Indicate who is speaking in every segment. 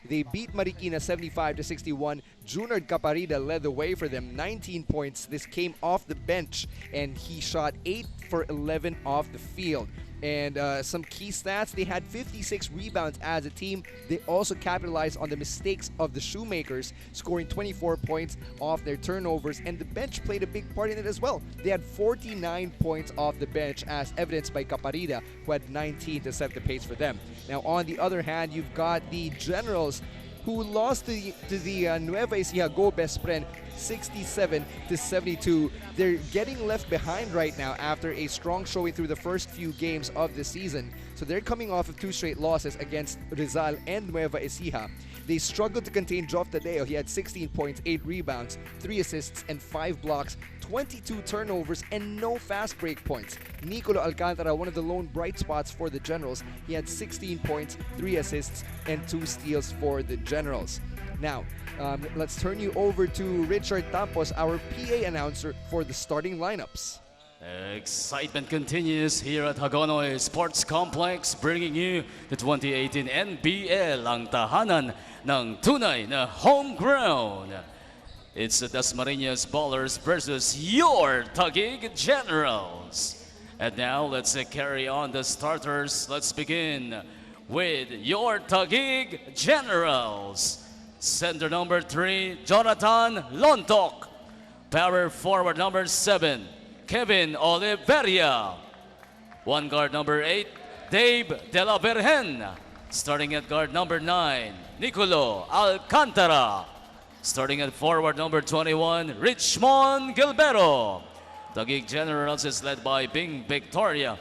Speaker 1: They beat Marikina 75-61. Junard Caparida led the way for them, 19 points. This came off the bench, and he shot 8 for 11 off the field. And some key stats, they had 56 rebounds as a team. They also capitalized on the mistakes of the Shoemakers, scoring 24 points off their turnovers, and the bench played a big part in it as well. They had 49 points off the bench, as evidenced by Caparida, who had 19 to set the pace for them. Now, on the other hand, you've got the Generals, who lost to the Nueva Ecija Go Bespren 67-72. They're getting left behind right now after a strong showing through the first few games of the season. So they're coming off of 2 straight losses against Rizal and Nueva Ecija. They struggled to contain Joff Tadeo. He had 16 points, 8 rebounds, 3 assists, and 5 blocks, 22 turnovers, and no fast break points. Nicolo Alcantara, one of the lone bright spots for the Generals. He had 16 points, 3 assists, and 2 steals for the Generals. Now, let's turn you over to Richard Tampos, our PA announcer, for the starting lineups.
Speaker 2: Excitement continues here at Hagonoy Sports Complex, bringing you the 2018 NBL, ang tahanan ng tunay na home ground. It's the Dasmariñas Ballers versus your Taguig Generals. And now let's carry on the starters. Let's begin with your Taguig Generals. Center number 3, Jonathan Lontok. Power forward number 7, Kevin Oliveria. One guard number 8, Dave De La Virgen. Starting at guard number 9, Nicolo Alcantara. Starting at forward number 21, Richmond Gilbero. Taguig Generals is led by Bing Victoria.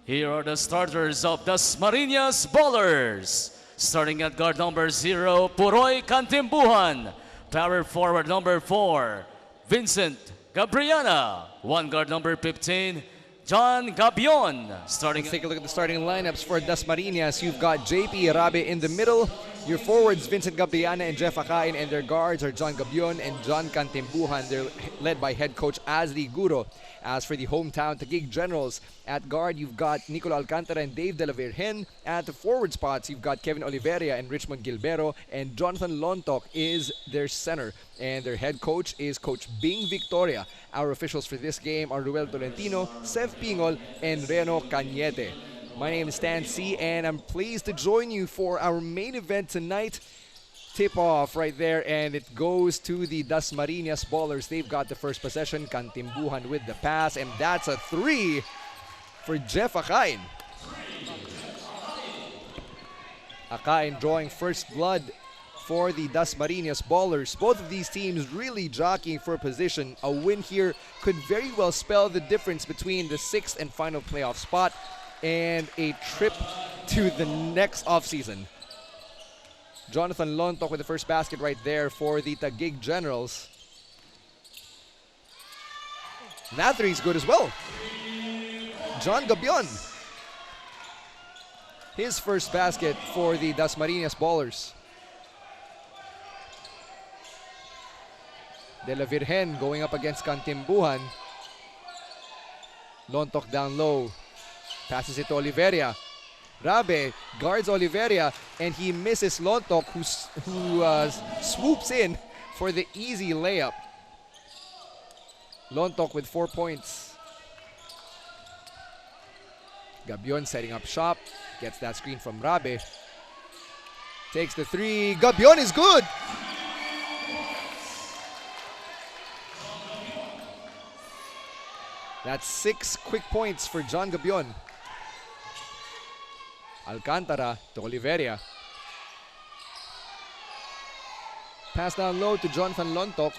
Speaker 2: Here are the starters of the Dasmariñas Ballers. Starting at guard number 0, Puroy Cantimbuhan. Power forward number 4, Vincent Gabriana. One guard number 15, John Gabion.
Speaker 1: Let's take a look at the starting lineups for Dasmariñas. You've got JP Rabe in the middle. Your forwards, Vincent Gabriana and Jeff Akain, and their guards are John Gabion and John Cantimbuhan. They're led by head coach Azli Guro. As for the hometown Taguig Generals, at guard, you've got Nicolo Alcantara and Dave De La Virgen. At the forward spots, you've got Kevin Oliveria and Richmond Gilbero, and Jonathan Lontok is their center. And their head coach is Coach Bing Victoria. Our officials for this game are Ruel Tolentino, Sev Pingol, and Reno Cañete. My name is Stan C, and I'm pleased to join you for our main event tonight. Tip-off right there, and it goes to the Dasmariñas Ballers. They've got the first possession. Cantimbuhan with the pass, and that's a 3 for Jeff Akain. Akain drawing first blood for the Dasmariñas Ballers. Both of these teams really jockeying for position. A win here could very well spell the difference between the 6th and final playoff spot and a trip to the next offseason. Jonathan Lontok with the first basket right there for the Taguig Generals. That 3 is good as well. John Gabion. His first basket for the Dasmariñas Ballers. De La Virgen going up against Cantimbuhan. Lontok down low. Passes it to Oliveria. Rabe guards Oliveria, and he misses Lontok, who swoops in for the easy layup. Lontok with 4 points. Gabion setting up shop. Gets that screen from Rabe. Takes the 3. Gabion is good! That's 6 quick points for John Gabion. Alcantara to Oliveria. Pass down low to Jonathan Lontok.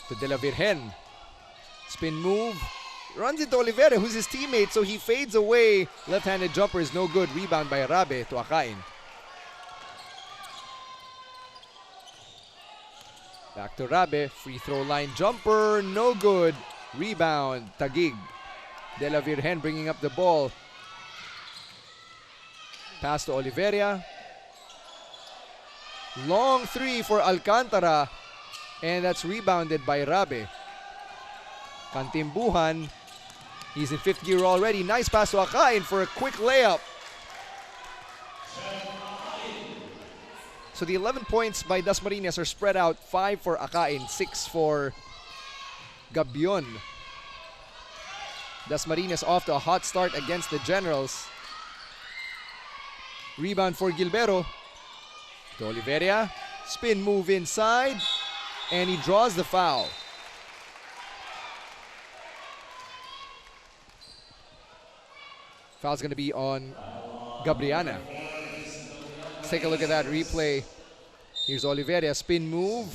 Speaker 1: To De La Virgen. Spin move. Runs into Oliveria, who's his teammate, so he fades away. Left-handed jumper is no good. Rebound by Rabe to Akain. Back to Rabe. Free throw line jumper. No good. Rebound. Taguig. De La Virgen bringing up the ball. Pass to Oliveria. Long 3 for Alcantara. And that's rebounded by Rabe. Kantimbuhan, he's in 5th gear already. Nice pass to Akain for a quick layup. So the 11 points by Dasmariñas are spread out. 5 for Akain, 6 for Gabion. Dasmariñas off to a hot start against the Generals. Rebound for Gilbero. To Oliveria. Spin move inside. And he draws the foul. Foul's going to be on Gabriana. Let's take a look at that replay. Here's Oliveria, spin move.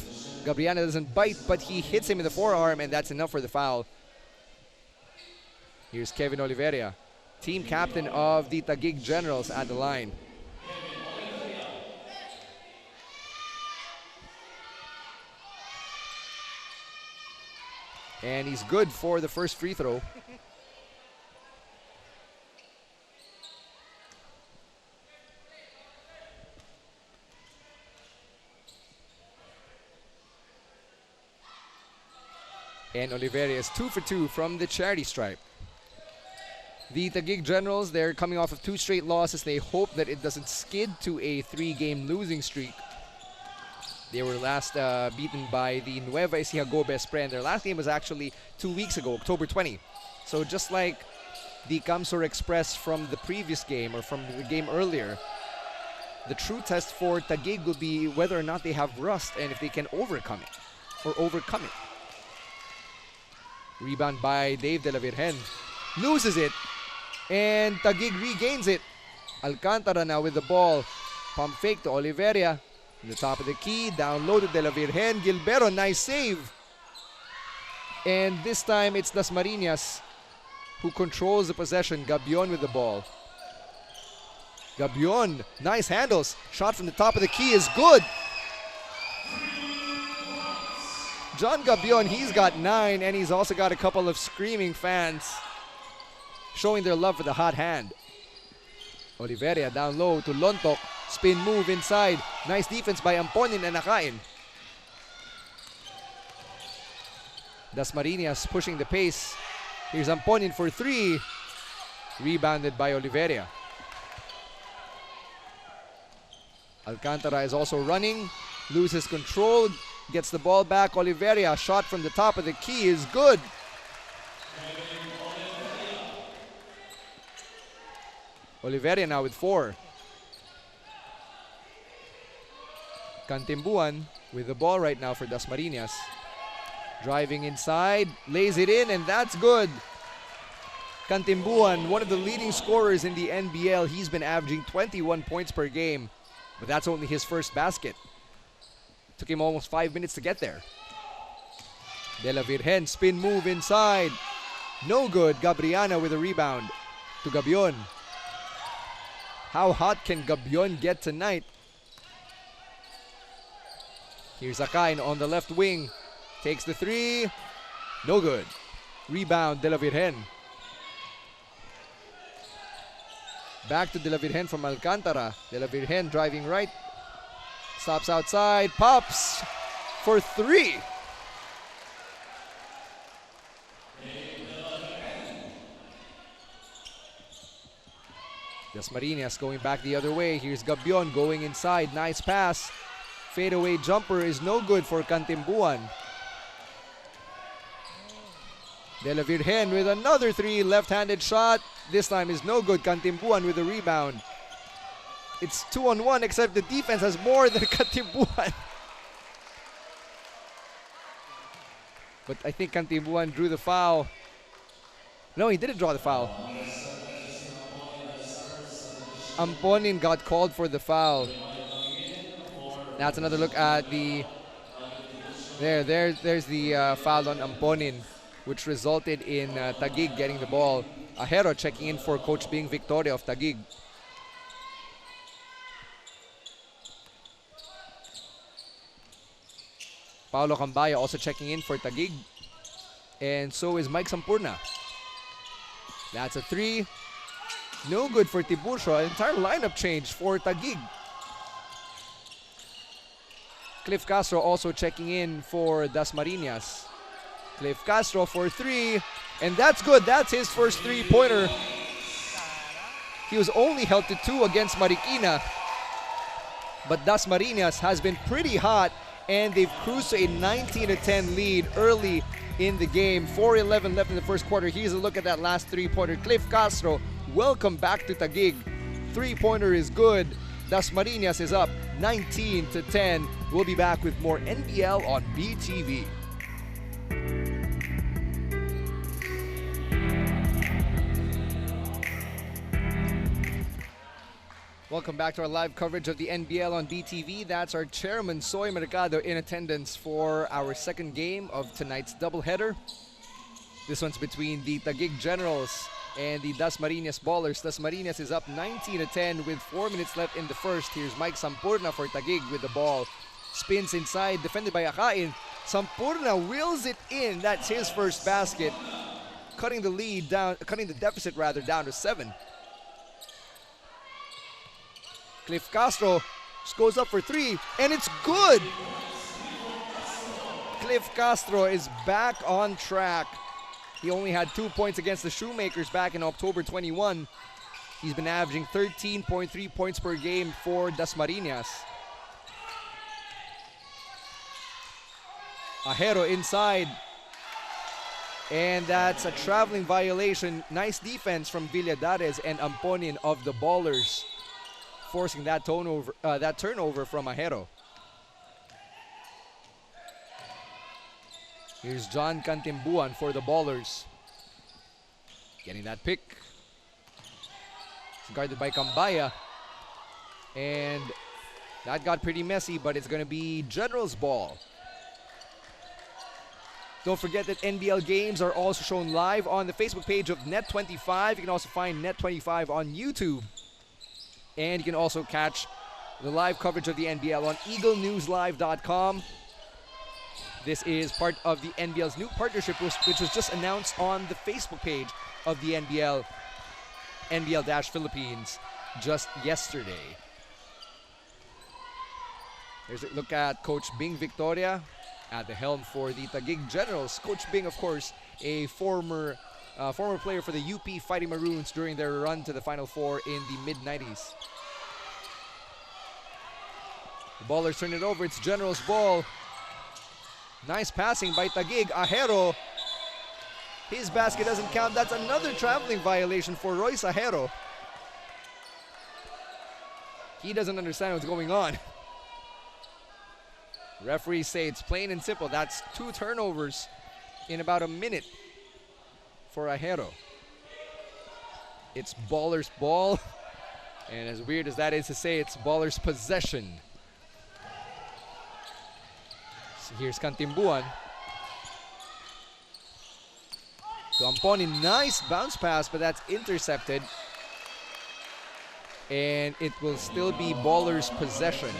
Speaker 1: Gabriana doesn't bite, but he hits him in the forearm, and that's enough for the foul. Here's Kevin Oliveria, team captain of the Taguig Generals at the line. And he's good for the first free throw. And Oliveria is 2 for 2 from the charity stripe. The Taguig Generals, they're coming off of 2 straight losses. They hope that it doesn't skid to a 3-game losing streak. They were last beaten by the Nueva Ecija Go Best Friend. Their last game was actually 2 weeks ago, October 20. So just like the Kamsur Express from the previous game or from the game earlier, the true test for Taguig will be whether or not they have rust and if they can overcome it or overcome it. Rebound by Dave De La Virgen. Loses it. And Taguig regains it. Alcantara now with the ball. Pump fake to Oliveria. In the top of the key. Down low to De La Virgen. Gilbero, nice save. And this time it's Dasmariñas who controls the possession. Gabion with the ball. Gabion, nice handles. Shot from the top of the key is good. John Gabion, he's got 9, and he's also got a couple of screaming fans showing their love for the hot hand. Oliveria down low to Lontok. Spin move inside. Nice defense by Amponin and Akain. Dasmariñas pushing the pace. Here's Amponin for 3. Rebounded by Oliveria. Alcantara is also running. Loses control. Gets the ball back. Oliveria, shot from the top of the key is good. Oliveria now with 4. Kantimbuhan with the ball right now for Dasmariñas. Driving inside, lays it in, and that's good. Kantimbuhan, one of the leading scorers in the NBL. He's been averaging 21 points per game, but that's only his first basket. Took him almost 5 minutes to get there. De La Virgen, spin move inside. No good. Gabriana with a rebound to Gabion. How hot can Gabion get tonight? Here's Akain on the left wing. Takes the 3. No good. Rebound, De La Virgen. Back to De La Virgen from Alcantara. De La Virgen driving right. Stops outside, pops for 3. Dasmariñas going back the other way. Here's Gabion going inside. Nice pass. Fadeaway jumper is no good for Kantimbuhan. De La Virgen with another 3. Left-handed shot. This time is no good. Kantimbuhan with a rebound. It's 2-on-1, except the defense has more than Kantimbuhan. But I think Kantimbuhan drew the foul. No, he didn't draw the foul. Amponin got called for the foul. That's another look at the... There's the foul on Amponin, which resulted in Taguig getting the ball. Ahero checking in for Coach Bing Victoria of Taguig. Paolo Cambaya also checking in for Taguig. And so is Mike Sampurna. That's a 3. No good for Tiburcio. Entire lineup change for Taguig. Cliff Castro also checking in for Dasmariñas. Cliff Castro for 3, and that's good. That's his first 3-pointer. He was only held to 2 against Marikina, but Dasmariñas has been pretty hot, and they've cruised to a 19-10 lead early in the game. 4:11 left in the first quarter. Here's a look at that last 3-pointer. Cliff Castro, welcome back to Taguig. 3-pointer is good. Dasmariñas is up 19-10. We'll be back with more NBL on BTV. Welcome back to our live coverage of the NBL on BTV. That's our chairman, Soy Mercado, in attendance for our second game of tonight's doubleheader. This one's between the Taguig Generals and the Dasmariñas Ballers. Dasmariñas is up 19-10 with 4 minutes left in the first. Here's Mike Sampurna for Taguig with the ball. Spins inside, defended by Akain. Sampurna wheels it in. That's his first basket, cutting the deficit down to 7. Cliff Castro goes up for 3, and it's good! Cliff Castro is back on track. He only had 2 points against the Shoemakers back in October 21. He's been averaging 13.3 points per game for Dasmariñas. Ajero inside. And that's a traveling violation. Nice defense from Villadares and Amponin of the Ballers, forcing that turnover from Ajero. Here's John Cantimbuan for the Ballers. Getting that pick. It's guarded by Cambaya. And that got pretty messy, but it's going to be General's ball. Don't forget that NBL games are also shown live on the Facebook page of Net25. You can also find Net25 on YouTube. And you can also catch the live coverage of the NBL on EagleNewsLive.com. This is part of the NBL's new partnership, which was just announced on the Facebook page of the NBL-Philippines just yesterday. Here's a look at Coach Bing Victoria at the helm for the Taguig Generals. Coach Bing, of course, a former player for the UP Fighting Maroons during their run to the Final Four in the mid-90s. The Ballers turn it over. It's General's ball. Nice passing by Taguig. Ajero. His basket doesn't count. That's another traveling violation for Royce Ajero. He doesn't understand what's going on. Referees say it's plain and simple. That's 2 turnovers in about a minute for Ajero. It's Ballers' ball. And as weird as that is to say, it's Ballers' possession. So here's Cantimbuan. To Amponin, nice bounce pass, but that's intercepted. And it will still be Ballers' possession.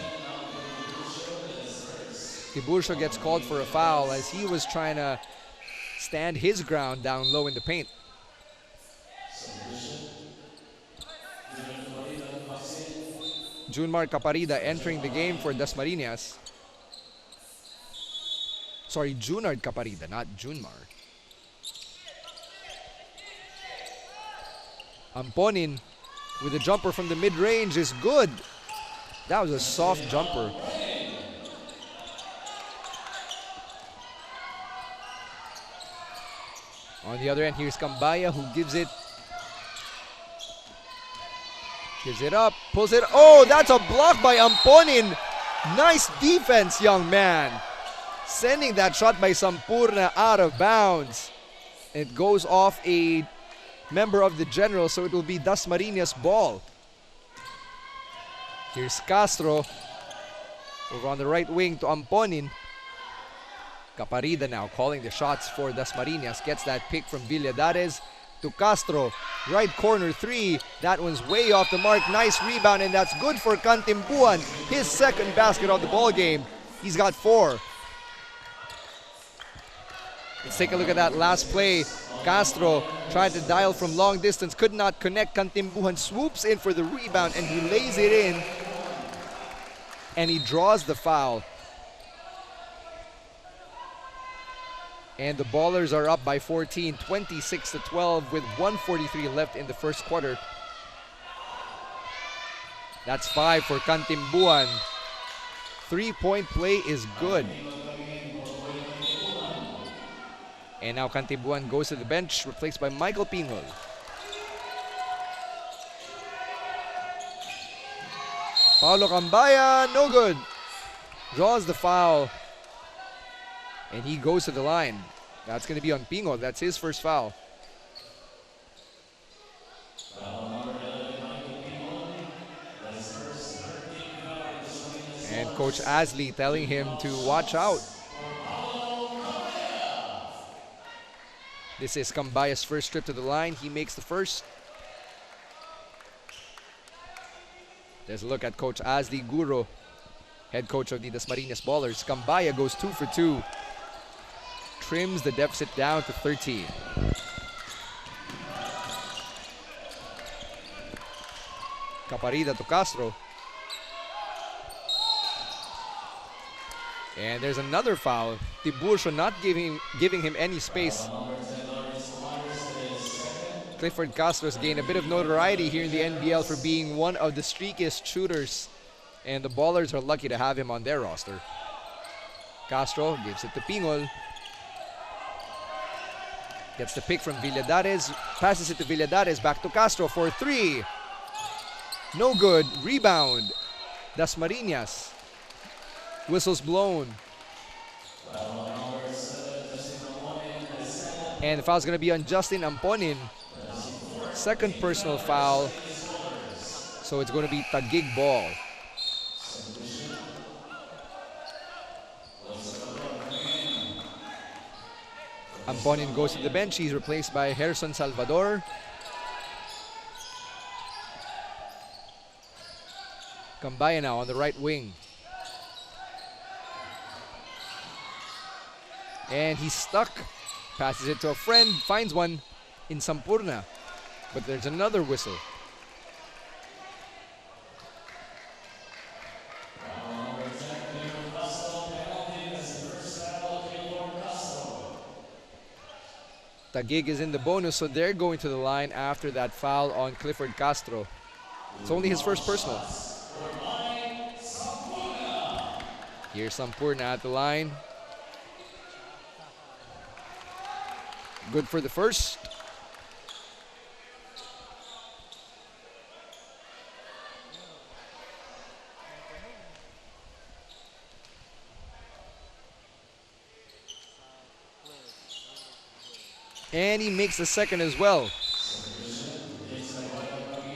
Speaker 1: Tiburcio gets called for a foul as he was trying to stand his ground down low in the paint. Junmar Caparida entering the game for Dasmariñas. Sorry, Junard Caparida, not Junmar. Amponin with a jumper from the mid-range is good. That was a soft jumper. On the other end, here's Cambaya who gives it up, pulls it. Oh, that's a block by Amponin. Nice defense, young man. Sending that shot by Sampurna out of bounds. It goes off a member of the General, so it will be Dasmariñas' ball. Here's Castro over on the right wing to Amponin. Caparida now calling the shots for Dasmariñas. Gets that pick from Villadares to Castro. Right corner 3. That one's way off the mark. Nice rebound, and that's good for Cantimbuan. His second basket of the ball game. He's got 4. Let's take a look at that last play. Castro tried to dial from long distance, could not connect. Cantimbuan swoops in for the rebound, and he lays it in. And he draws the foul. And the Ballers are up by 14, 26-12 with 1:43 left in the first quarter. That's 5 for Cantimbuan. 3-point play is good. And now Cantimbuan goes to the bench, replaced by Michael Pingol. Paulo Cambaya, no good. Draws the foul. And he goes to the line. That's going to be on Pingol. That's his first foul. And Coach Asley telling him to watch out. This is Cambaya's first trip to the line. He makes the first. There's a look at Coach Asley Guro, head coach of the Dasmariñas Ballers. Cambaya goes 2 for 2. Trims the deficit down to 13. Caparida to Castro. And there's another foul. Tiburcio not giving him any space. Clifford Castro's gained a bit of notoriety here in the NBL for being one of the streakiest shooters. And the Ballers are lucky to have him on their roster. Castro gives it to Pingol. Gets the pick from Villadares. Passes it to Villadares. Back to Castro for 3. No good. Rebound. Dasmariñas. Whistles blown. And the foul's going to be on Justin Amponin. Second personal foul. So it's going to be Taguig ball. Amponin goes to the bench. He's replaced by Gerson Salvador. Cambaya now on the right wing. And he's stuck. Passes it to a friend. Finds one in Sampurna. But there's another whistle. Taguig is in the bonus, so they're going to the line after that foul on Clifford Castro. It's only his first personal. Here's Sampurna at the line. Good for the first. And he makes the second as well.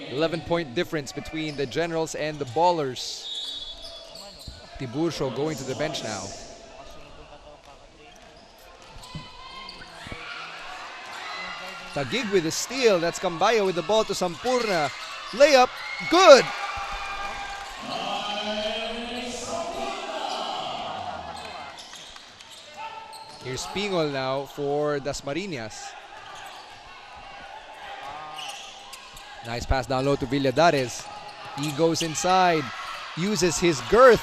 Speaker 1: 11-point difference between the Generals and the Ballers. Tiburcio going to the bench now. Taguig with the steal. That's Cambaya with the ball to Sampurna. Layup. Good. Here's Pingol now for Dasmariñas. Nice pass down low to Villadares. He goes inside, uses his girth,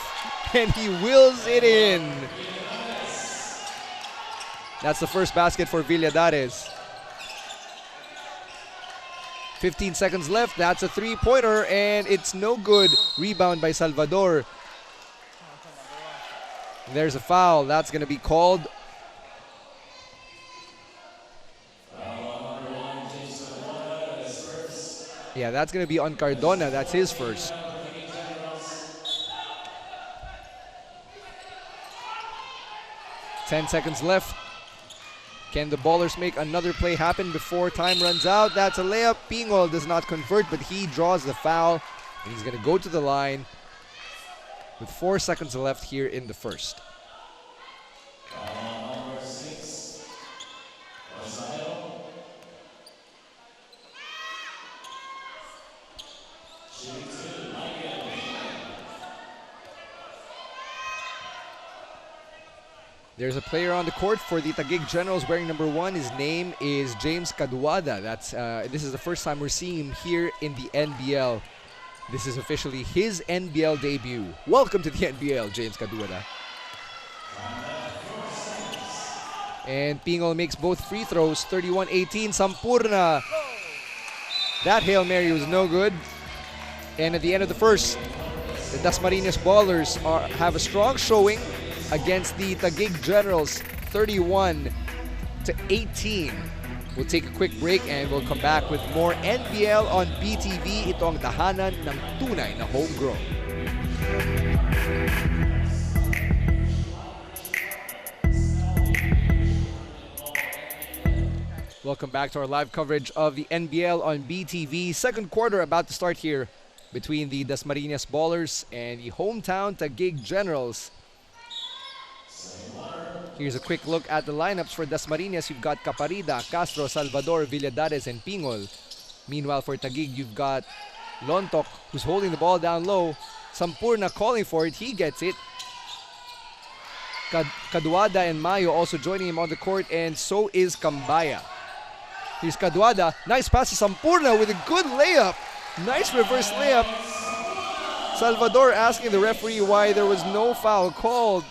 Speaker 1: and he wills it in. That's the first basket for Villadares. 15 seconds left. That's a three-pointer, and it's no good. Rebound by Salvador. There's a foul. That's going to be called. Yeah, that's going to be on Cardona. That's his first. Ten seconds left. Can the Ballers make another play happen before time runs out? That's a layup. Pingol does not convert, but he draws the foul. And he's going to go to the line with 4 seconds left here in the first. There's a player on the court for the Taguig Generals wearing number 1. His name is James Caduada. This is the first time we're seeing him here in the NBL. This is officially his NBL debut. Welcome to the NBL, James Caduada. And Pingol makes both free throws, 31-18. Sampurna. That Hail Mary was no good. And at the end of the first, the Dasmariñas Ballers have a strong showing against the Taguig Generals, 31-18. We'll take a quick break and we'll come back with more NBL on BTV. Ito ang tahanan ng tunay na homegrown. Welcome back to our live coverage of the NBL on BTV. Second quarter about to start here between the Dasmariñas Ballers and the hometown Taguig Generals. Here's a quick look at the lineups for Dasmariñas. You've got Caparida, Castro, Salvador, Villadares, and Pingol. Meanwhile, for Taguig, you've got Lontok, who's holding the ball down low. Sampurna calling for it. He gets it. Caduada and Mayo also joining him on the court, and so is Cambaya. Here's Caduada. Nice pass to Sampurna with a good layup. Nice reverse layup. Salvador asking the referee why there was no foul called.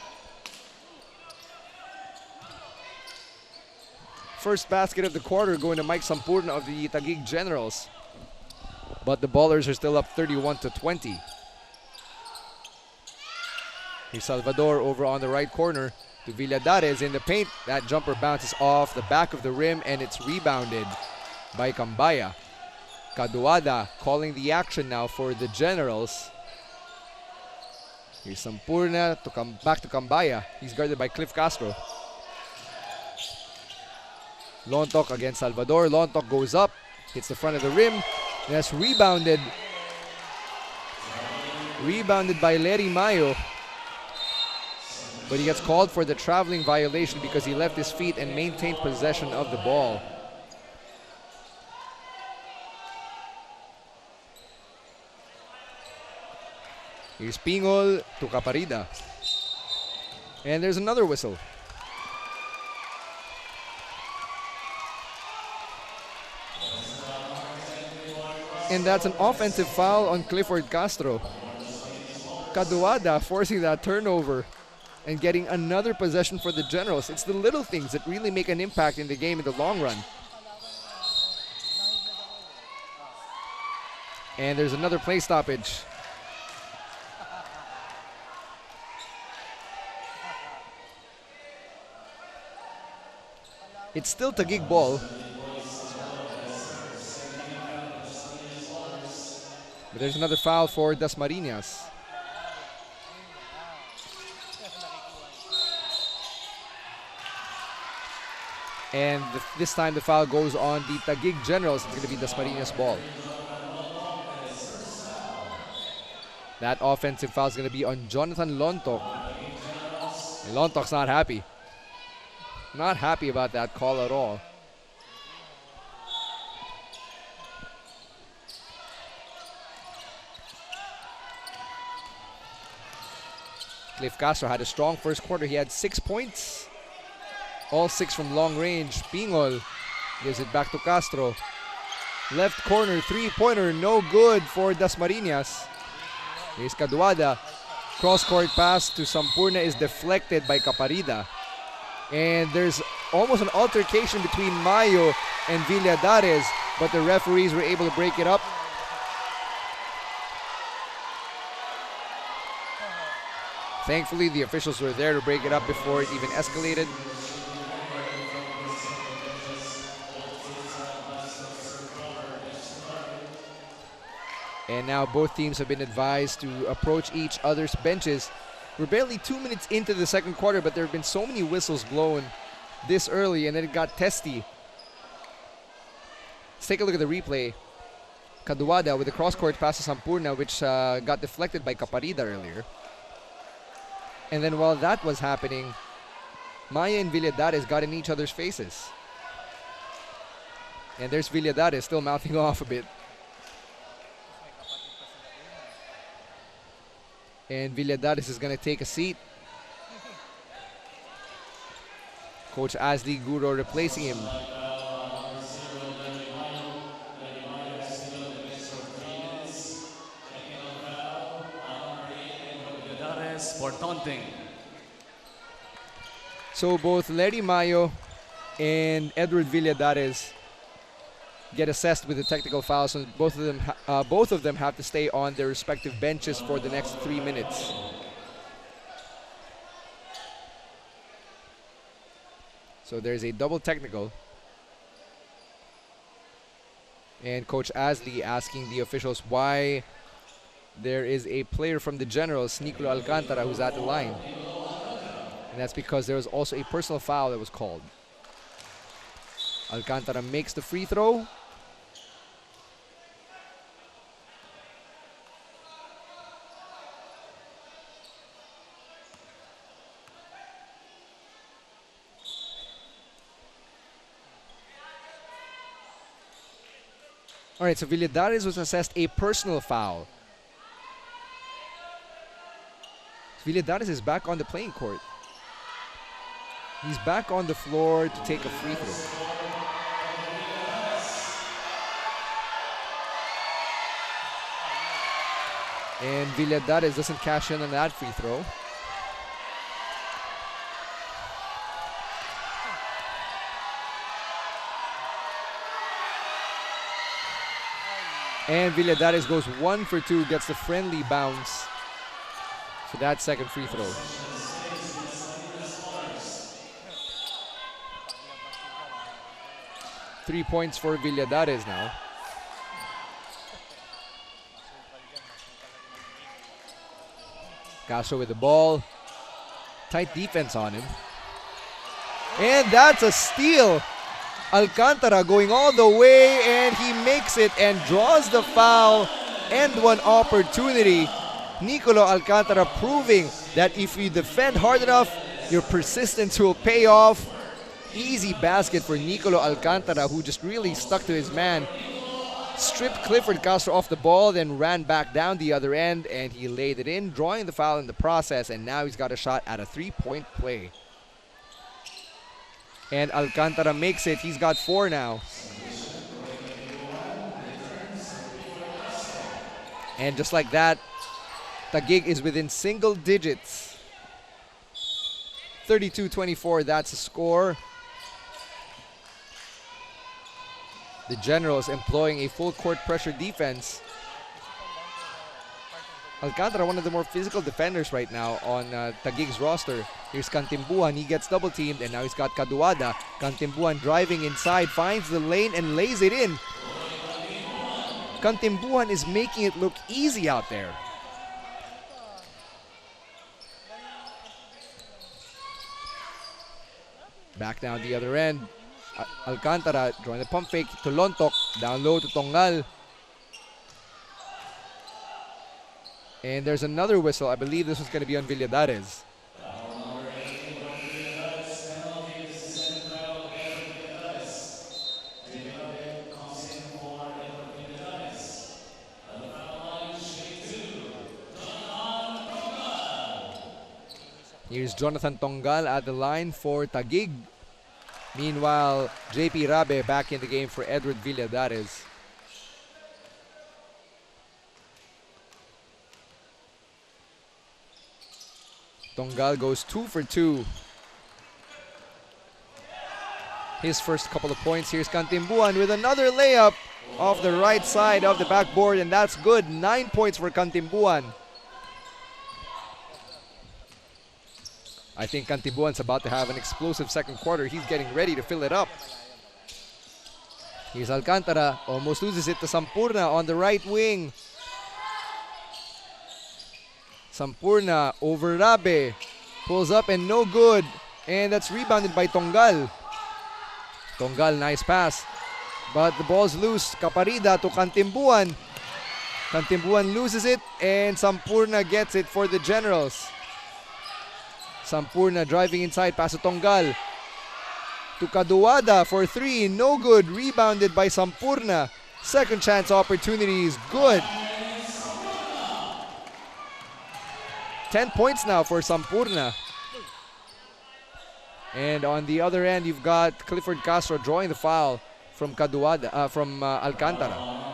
Speaker 1: First basket of the quarter going to Mike Sampurna of the Taguig Generals. But the Ballers are still up 31-20. Here's Salvador over on the right corner to Villadares in the paint. That jumper bounces off the back of the rim and it's rebounded by Cambaya. Caduada calling the action now for the Generals. Here's Sampurna to come back to Cambaya. He's guarded by Cliff Castro. Lontok against Salvador. Lontok goes up, hits the front of the rim. And that's rebounded. Rebounded by Larry Mayo. But he gets called for the traveling violation because he left his feet and maintained possession of the ball. Here's Pingol to Caparida. And there's another whistle. And that's an offensive foul on Clifford Castro. Caduada forcing that turnover and getting another possession for the Generals. It's the little things that really make an impact in the game in the long run. And there's another play stoppage. It's still Taguig ball. But there's another foul for Dasmariñas. And this time the foul goes on the Taguig Generals. It's going to be Dasmariñas ball. That offensive foul is going to be on Jonathan Lontok. And Lontok's not happy. Not happy about that call at all. Cliff Castro had a strong first quarter. He had 6 points. All 6 from long range. Pingol gives it back to Castro. Left corner, three-pointer, no good for Dasmariñas. Here's Caduada. Cross-court pass to Sampurna is deflected by Caparida. And there's almost an altercation between Mayo and Villadares, but the referees were able to break it up. Thankfully, the officials were there to break it up before it even escalated. And now both teams have been advised to approach each other's benches. We're barely 2 minutes into the second quarter, but there have been so many whistles blown this early, and then it got testy. Let's take a look at the replay. Caduada with the cross-court pass to Sampurna, which got deflected by Caparida earlier. And then while that was happening, Maya and Villadares got in each other's faces. And there's Villadares still mouthing off a bit. And Villadares is going to take a seat. Coach Asli Guro replacing him.
Speaker 2: For taunting.
Speaker 1: So both Larry Mayo and Edward Villadares get assessed with a technical foul, so both of them have to stay on their respective benches for the next 3 minutes. So there's a double technical. And Coach Asley asking the officials why there is a player from the Generals, Nicolo Alcantara, who's at the line. And that's because there was also a personal foul that was called. Alcantara makes the free throw. All right, so Villadares was assessed a personal foul. Villadares is back on the playing court. He's back on the floor to take a free throw. And Villadares doesn't cash in on that free throw. And Villadares goes 1 for 2, gets the friendly bounce for that second free throw. Three points for Villadares now. Castro with the ball. Tight defense on him. And that's a steal. Alcantara going all the way, and he makes it and draws the foul. End one opportunity. Nicolo Alcantara proving that if you defend hard enough, your persistence will pay off. Easy basket for Nicolo Alcantara, who just really stuck to his man. Stripped Clifford Castro off the ball, then ran back down the other end, and he laid it in, drawing the foul in the process, and now he's got a shot at a three-point play. And Alcantara makes it. He's got 4 now. And just like that, Taguig is within single digits. 32-24, that's the score. The Generals employing a full court pressure defense. Alcantara, one of the more physical defenders right now on Taguig's roster. Here's Cantimbuhan, he gets double teamed, and now he's got Caduada. Cantimbuhan driving inside, finds the lane and lays it in. Cantimbuhan is making it look easy out there. Back down the other end. Alcantara drawing the pump fake to Lontok. Down low to Tongal. And there's another whistle. I believe this was going to be on Villadares. Here's Jonathan Tongal at the line for Taguig. Meanwhile, JP Rabe back in the game for Edward Villadares. Tongal goes 2 for 2. His first couple of points. Here's Cantimbuhan with another layup off the right side of the backboard, and that's good. 9 points for Cantimbuhan. I think Cantimbuhan's about to have an explosive second quarter. He's getting ready to fill it up. Here's Alcantara. Almost loses it to Sampurna on the right wing. Sampurna over Rabe. Pulls up and no good. And that's rebounded by Tongal. Tongal, nice pass. But the ball's loose. Caparida to Cantimbuhan. Cantimbuhan loses it, and Sampurna gets it for the Generals. Sampurna driving inside, pass to Tongal. To Caduada for 3, no good. Rebounded by Sampurna. Second chance opportunities, good. 10 points now for Sampurna. And on the other end, you've got Clifford Castro drawing the foul from Caduada, from Alcantara.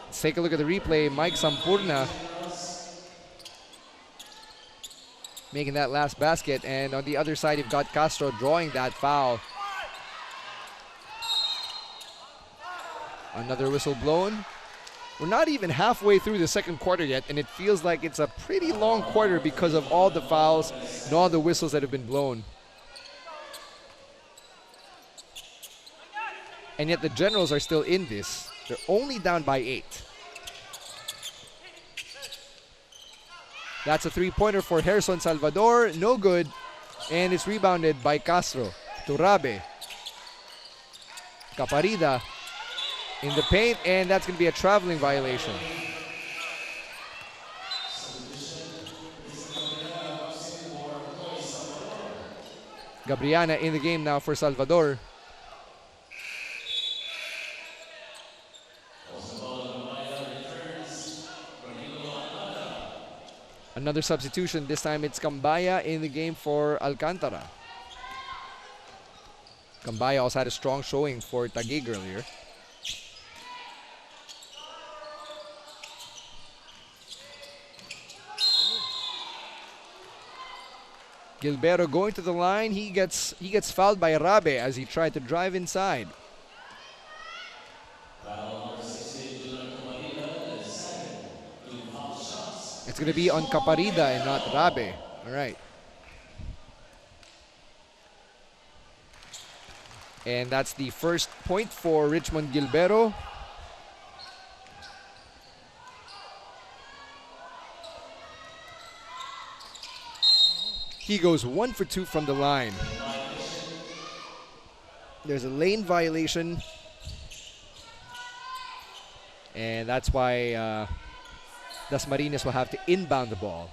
Speaker 1: Let's take a look at the replay. Mike Sampurna making that last basket. And on the other side, you've got Castro drawing that foul. Another whistle blown. We're not even halfway through the second quarter yet, and it feels like it's a pretty long quarter because of all the fouls and all the whistles that have been blown. And yet the Generals are still in this. They're only down by 8. That's a three-pointer for Gerson Salvador. No good. And it's rebounded by Castro to Rabe. Caparida in the paint, and that's going to be a traveling violation. Gabriana in the game now for Salvador. Another substitution. This time it's Cambaya in the game for Alcantara. Cambaya also had a strong showing for Taguig earlier. Gilberto going to the line. He gets fouled by Rabe as he tried to drive inside. It's going to be on Caparida and not Rabe. All right. And that's the first point for Richmond Gilberto. He goes 1 for 2 from the line. There's a lane violation. And that's why Dasmariñas will have to inbound the ball.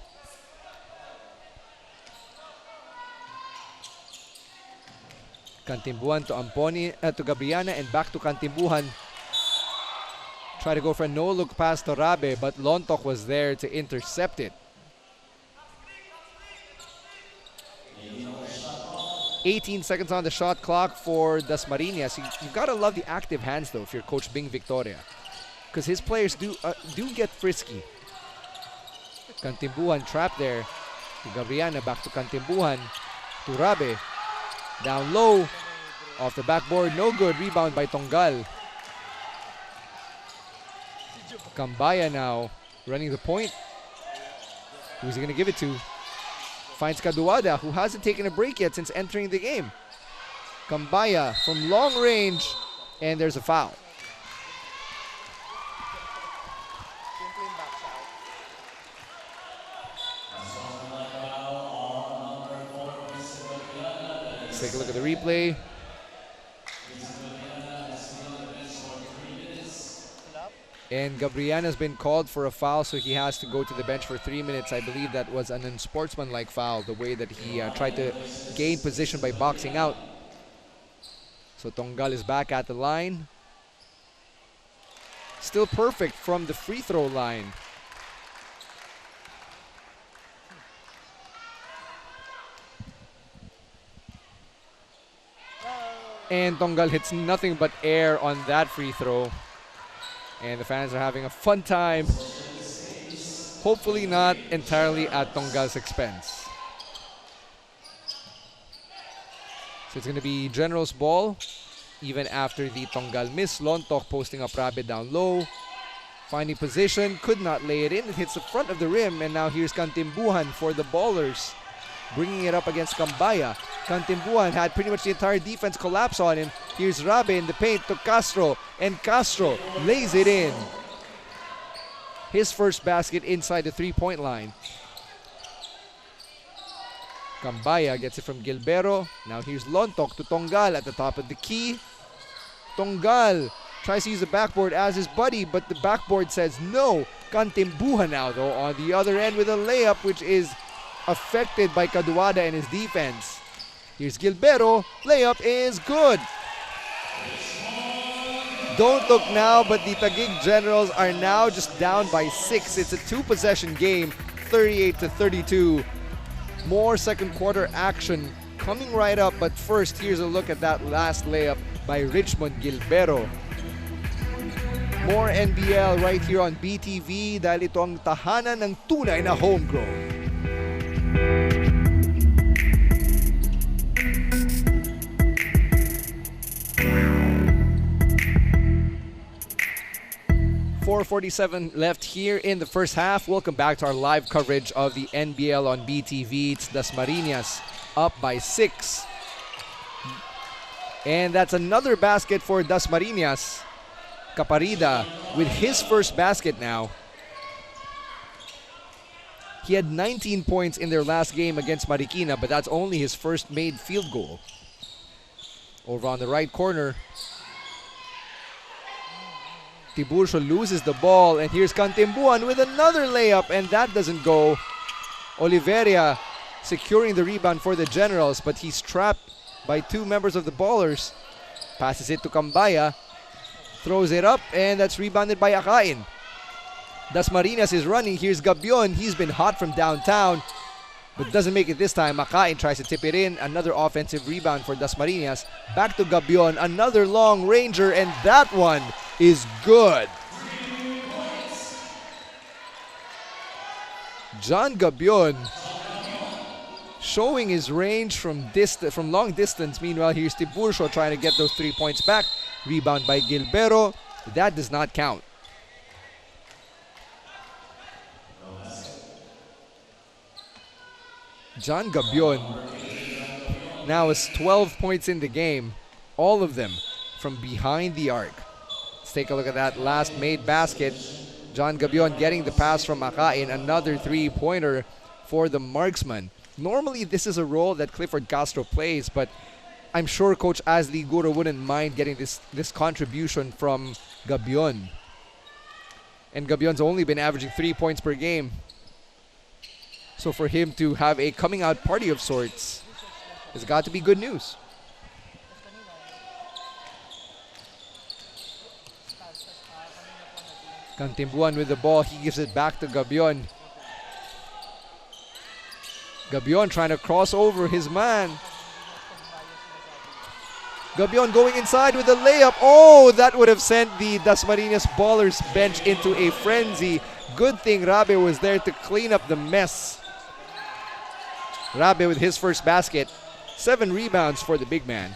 Speaker 1: Cantimbuhan to to Gabriana, and back to Cantimbuhan. Try to go for a no-look pass to Rabe, but Lontok was there to intercept it. 18 seconds on the shot clock for Dasmariñas. You've got to love the active hands, though, if you're Coach Bing Victoria, because his players do get frisky. Cantimbuhan trapped there. To Gabriana, back to Cantimbuhan. To Rabe. Down low. Off the backboard. No good. Rebound by Tongal. Cambaya now running the point. Who's he going to give it to? Finds Caduada, who hasn't taken a break yet since entering the game. Cambaya from long range. And there's a foul. Take a look at the replay. And Gabriana's been called for a foul, so he has to go to the bench for 3 minutes. I believe that was an unsportsmanlike foul, the way that he tried to gain position by boxing out. So Tongal is back at the line. Still perfect from the free throw line. And Tongal hits nothing but air on that free throw. And the fans are having a fun time. Hopefully not entirely at Tongal's expense. So it's going to be General's ball. Even after the Tongal miss, Lontok posting up Rabe down low. Finding position, could not lay it in. It hits the front of the rim, and now here's Cantimbuhan for the Ballers. Bringing it up against Cambaya. Cantimbuhan had pretty much the entire defense collapse on him. Here's Rabe in the paint to Castro, and Castro lays it in. His first basket inside the three-point line. Cambaya gets it from Gilberto. Now here's Lontok to Tongal at the top of the key. Tongal tries to use the backboard as his buddy, but the backboard says no. Cantimbuhan now, though, on the other end with a layup, which is affected by Caduada and his defense. Here's Gilberto. Layup is good. Don't look now, but the Taguig Generals are now just down by 6. It's a 2-possession game, 38-32. More second quarter action coming right up, but first, here's a look at that last layup by Richmond Gilberto. More NBL right here on BTV dahil ito ang tahanan ng tunay na homegrown. 4:47 left here in the first half. Welcome back to our live coverage of the NBL on BTV. It's Dasmariñas up by 6. And that's another basket for Dasmariñas. Caparida with his first basket now. He had 19 points in their last game against Marikina, but that's only his first made field goal. Over on the right corner, Tiburcio loses the ball, and here's Cantimbuan with another layup, and that doesn't go. Oliveria securing the rebound for the Generals, but he's trapped by two members of the Ballers. Passes it to Cambaya, throws it up, and that's rebounded by Akain. Dasmariñas is running. Here's Gabion. He's been hot from downtown, but doesn't make it this time. Akain tries to tip it in. Another offensive rebound for Dasmariñas. Back to Gabion. Another long ranger, and that one is good. John Gabion showing his range from long distance. Meanwhile, here's Tiburcio trying to get those 3 points back. Rebound by Gilbero. That does not count. John Gabion now has 12 points in the game, all of them from behind the arc. Let's take a look at that last made basket. John Gabion getting the pass from Akain, another three-pointer for the marksman. Normally, this is a role that Clifford Castro plays, but I'm sure Coach Asli Guro wouldn't mind getting this contribution from Gabion. And Gabion's only been averaging 3 points per game. So for him to have a coming out party of sorts has got to be good news. Cantimbuan with the ball. He gives it back to Gabion. Gabion trying to cross over his man. Gabion going inside with the layup. Oh, that would have sent the Dasmariñas Ballers bench into a frenzy. Good thing Rabe was there to clean up the mess. Rabe with his first basket. 7 rebounds for the big man.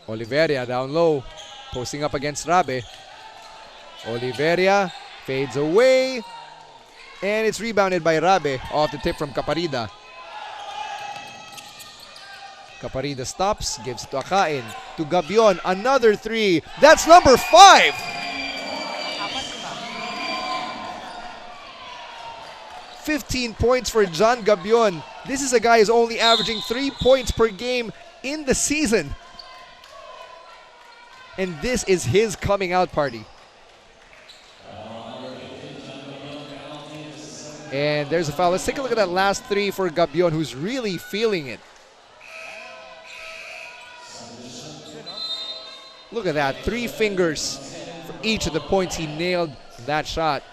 Speaker 1: Oliveria down low, posting up against Rabe. Oliveria fades away, and it's rebounded by Rabe off the tip from Caparida. Caparida stops, gives it to Akain, to Gabion, another 3. That's number 5! $15 points for John Gabion. This is a guy who's only averaging 3 points per game in the season. And this is his coming out party. And there's a foul. Let's take a look at that last 3 for Gabion, who's really feeling it. Look at that. 3 fingers for each of the points he nailed from that shot.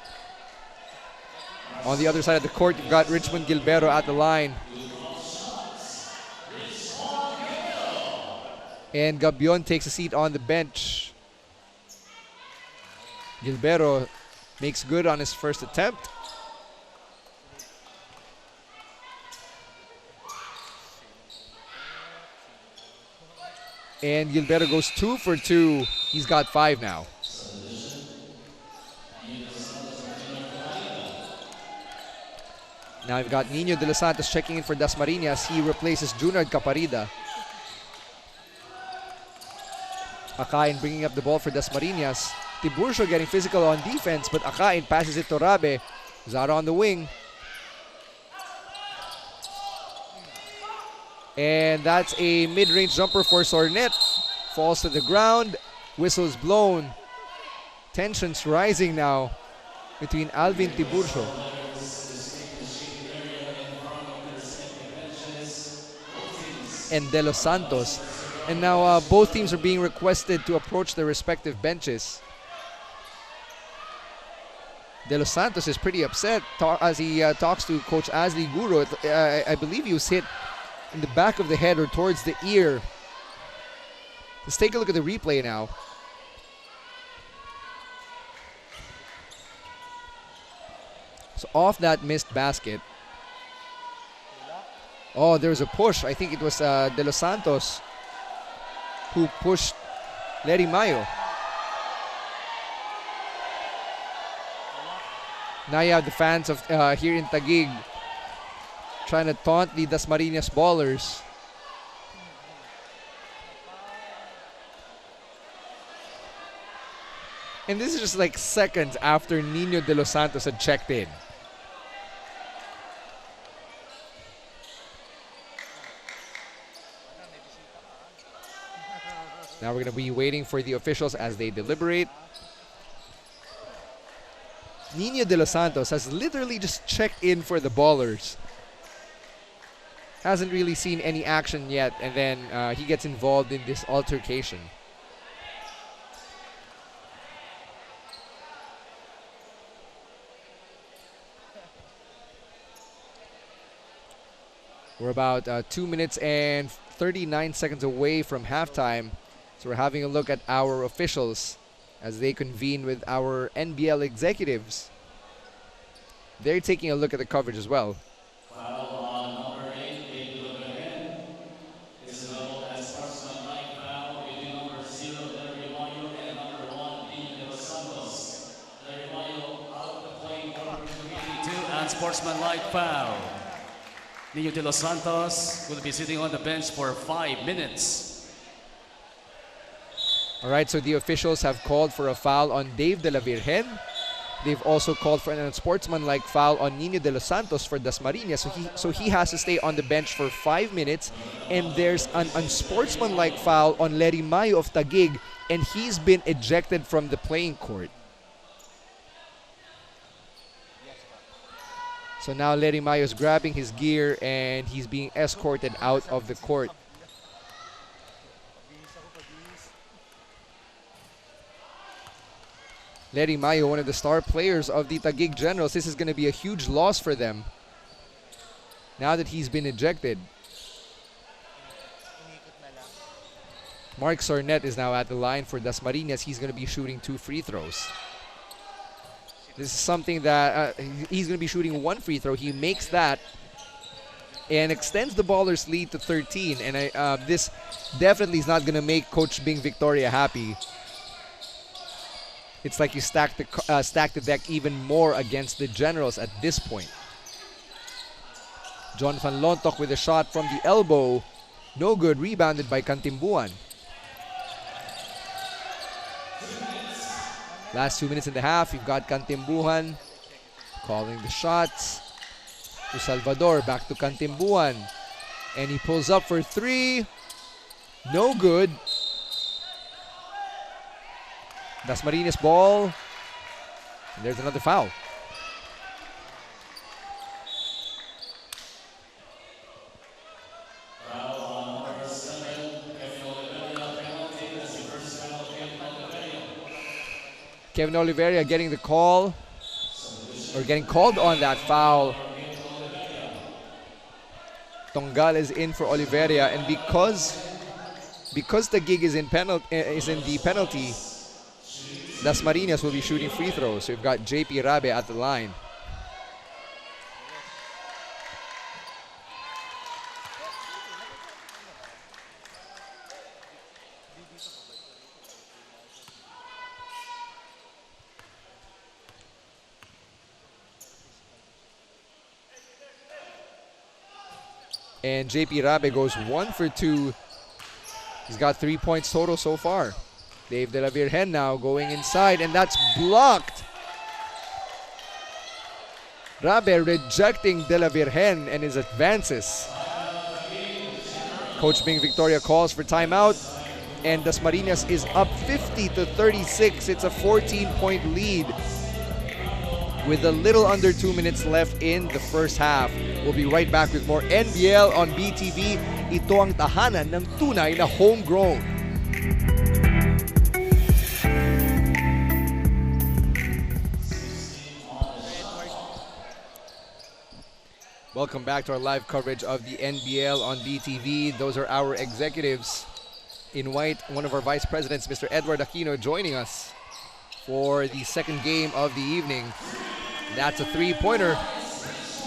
Speaker 1: On the other side of the court, you've got Richmond Gilbero at the line. And Gabion takes a seat on the bench. Gilbero makes good on his first attempt. And Gilbero goes 2 for 2. He's got 5 now. Now we've got Nino de los Santos checking in for Dasmariñas. He replaces Junard Caparida. Akain bringing up the ball for Dasmariñas. Tiburcio getting physical on defense, but Akain passes it to Rabe. Zara on the wing. And that's a mid-range jumper for Sornet. Falls to the ground. Whistle's blown. Tensions rising now between Alvin Tiburcio and De Los Santos. And now both teams are being requested to approach their respective benches. De Los Santos is pretty upset as he talks to Coach Asli Guro. I believe he was hit in the back of the head or towards the ear. Let's take a look at the replay now. So off that missed basket. Oh, there was a push. I think it was De Los Santos who pushed Larry Mayo. Now you have the fans of here in Taguig trying to taunt the Dasmariñas ballers. And this is just like seconds after Nino de los Santos had checked in. Now we're going to be waiting for the officials as they deliberate. Nino de los Santos has literally just checked in for the ballers. Hasn't really seen any action yet, and then he gets involved in this altercation. We're about 2 minutes and 39 seconds away from halftime. So we're having a look at our officials as they convene with our NBL executives. They're taking a look at the coverage as well.
Speaker 2: Foul on number 8, David Lagayan. This is leveled as sportsmanlike foul between number 0, Eliminations, and number 1, Nino de los Santos. Eliminations out the playing quarter 2, and sportsmanlike foul. Nino de los Santos will be sitting on the bench for 5 minutes.
Speaker 1: All right, so the officials have called for a foul on Dave de la Virgen. They've also called for an unsportsmanlike foul on Nino de los Santos for Dasmariñas. So he has to stay on the bench for 5 minutes. And there's an unsportsmanlike foul on Larry Mayo of Taguig, and he's been ejected from the playing court. So now Larry Mayo is grabbing his gear and he's being escorted out of the court. Larry Mayo, one of the star players of the Taguig Generals. This is going to be a huge loss for them now that he's been ejected. Mark Sornet is now at the line for Dasmariñas. He's going to be shooting 2 free throws. This is something that he's going to be shooting 1 free throw. He makes that and extends the Ballers' lead to 13. And this definitely is not going to make Coach Bing Victoria happy. It's like you stack the deck even more against the Generals at this point. Jonathan Lontok with a shot from the elbow. No good. Rebounded by Cantimbuan. Last 2 minutes and a half, you've got Cantimbuan calling the shots. To Salvador, back to Cantimbuan. And he pulls up for 3. No good. Dasmariñas ball. And there's another foul. Kevin Oliveria getting the call, or getting called on that foul. Tongal is in for Oliveria, and because Taguig is in the penalty, Dasmariñas will be shooting free throws. So we've got JP Rabe at the line. And JP Rabe goes 1 for 2. He's got 3 points total so far. Dave de la Virgen now going inside, and that's blocked. Rabe rejecting de la Virgen and his advances. Coach Bing Victoria calls for timeout, and Dasmariñas is up 50-36. It's a 14-point lead with a little under 2 minutes left in the first half. We'll be right back with more NBL on BTV. Ito ang tahanan ng tunay na homegrown. Welcome back to our live coverage of the NBL on BTV. Those are our executives. In white, one of our vice presidents, Mr. Edward Aquino, joining us for the second game of the evening. That's a three-pointer.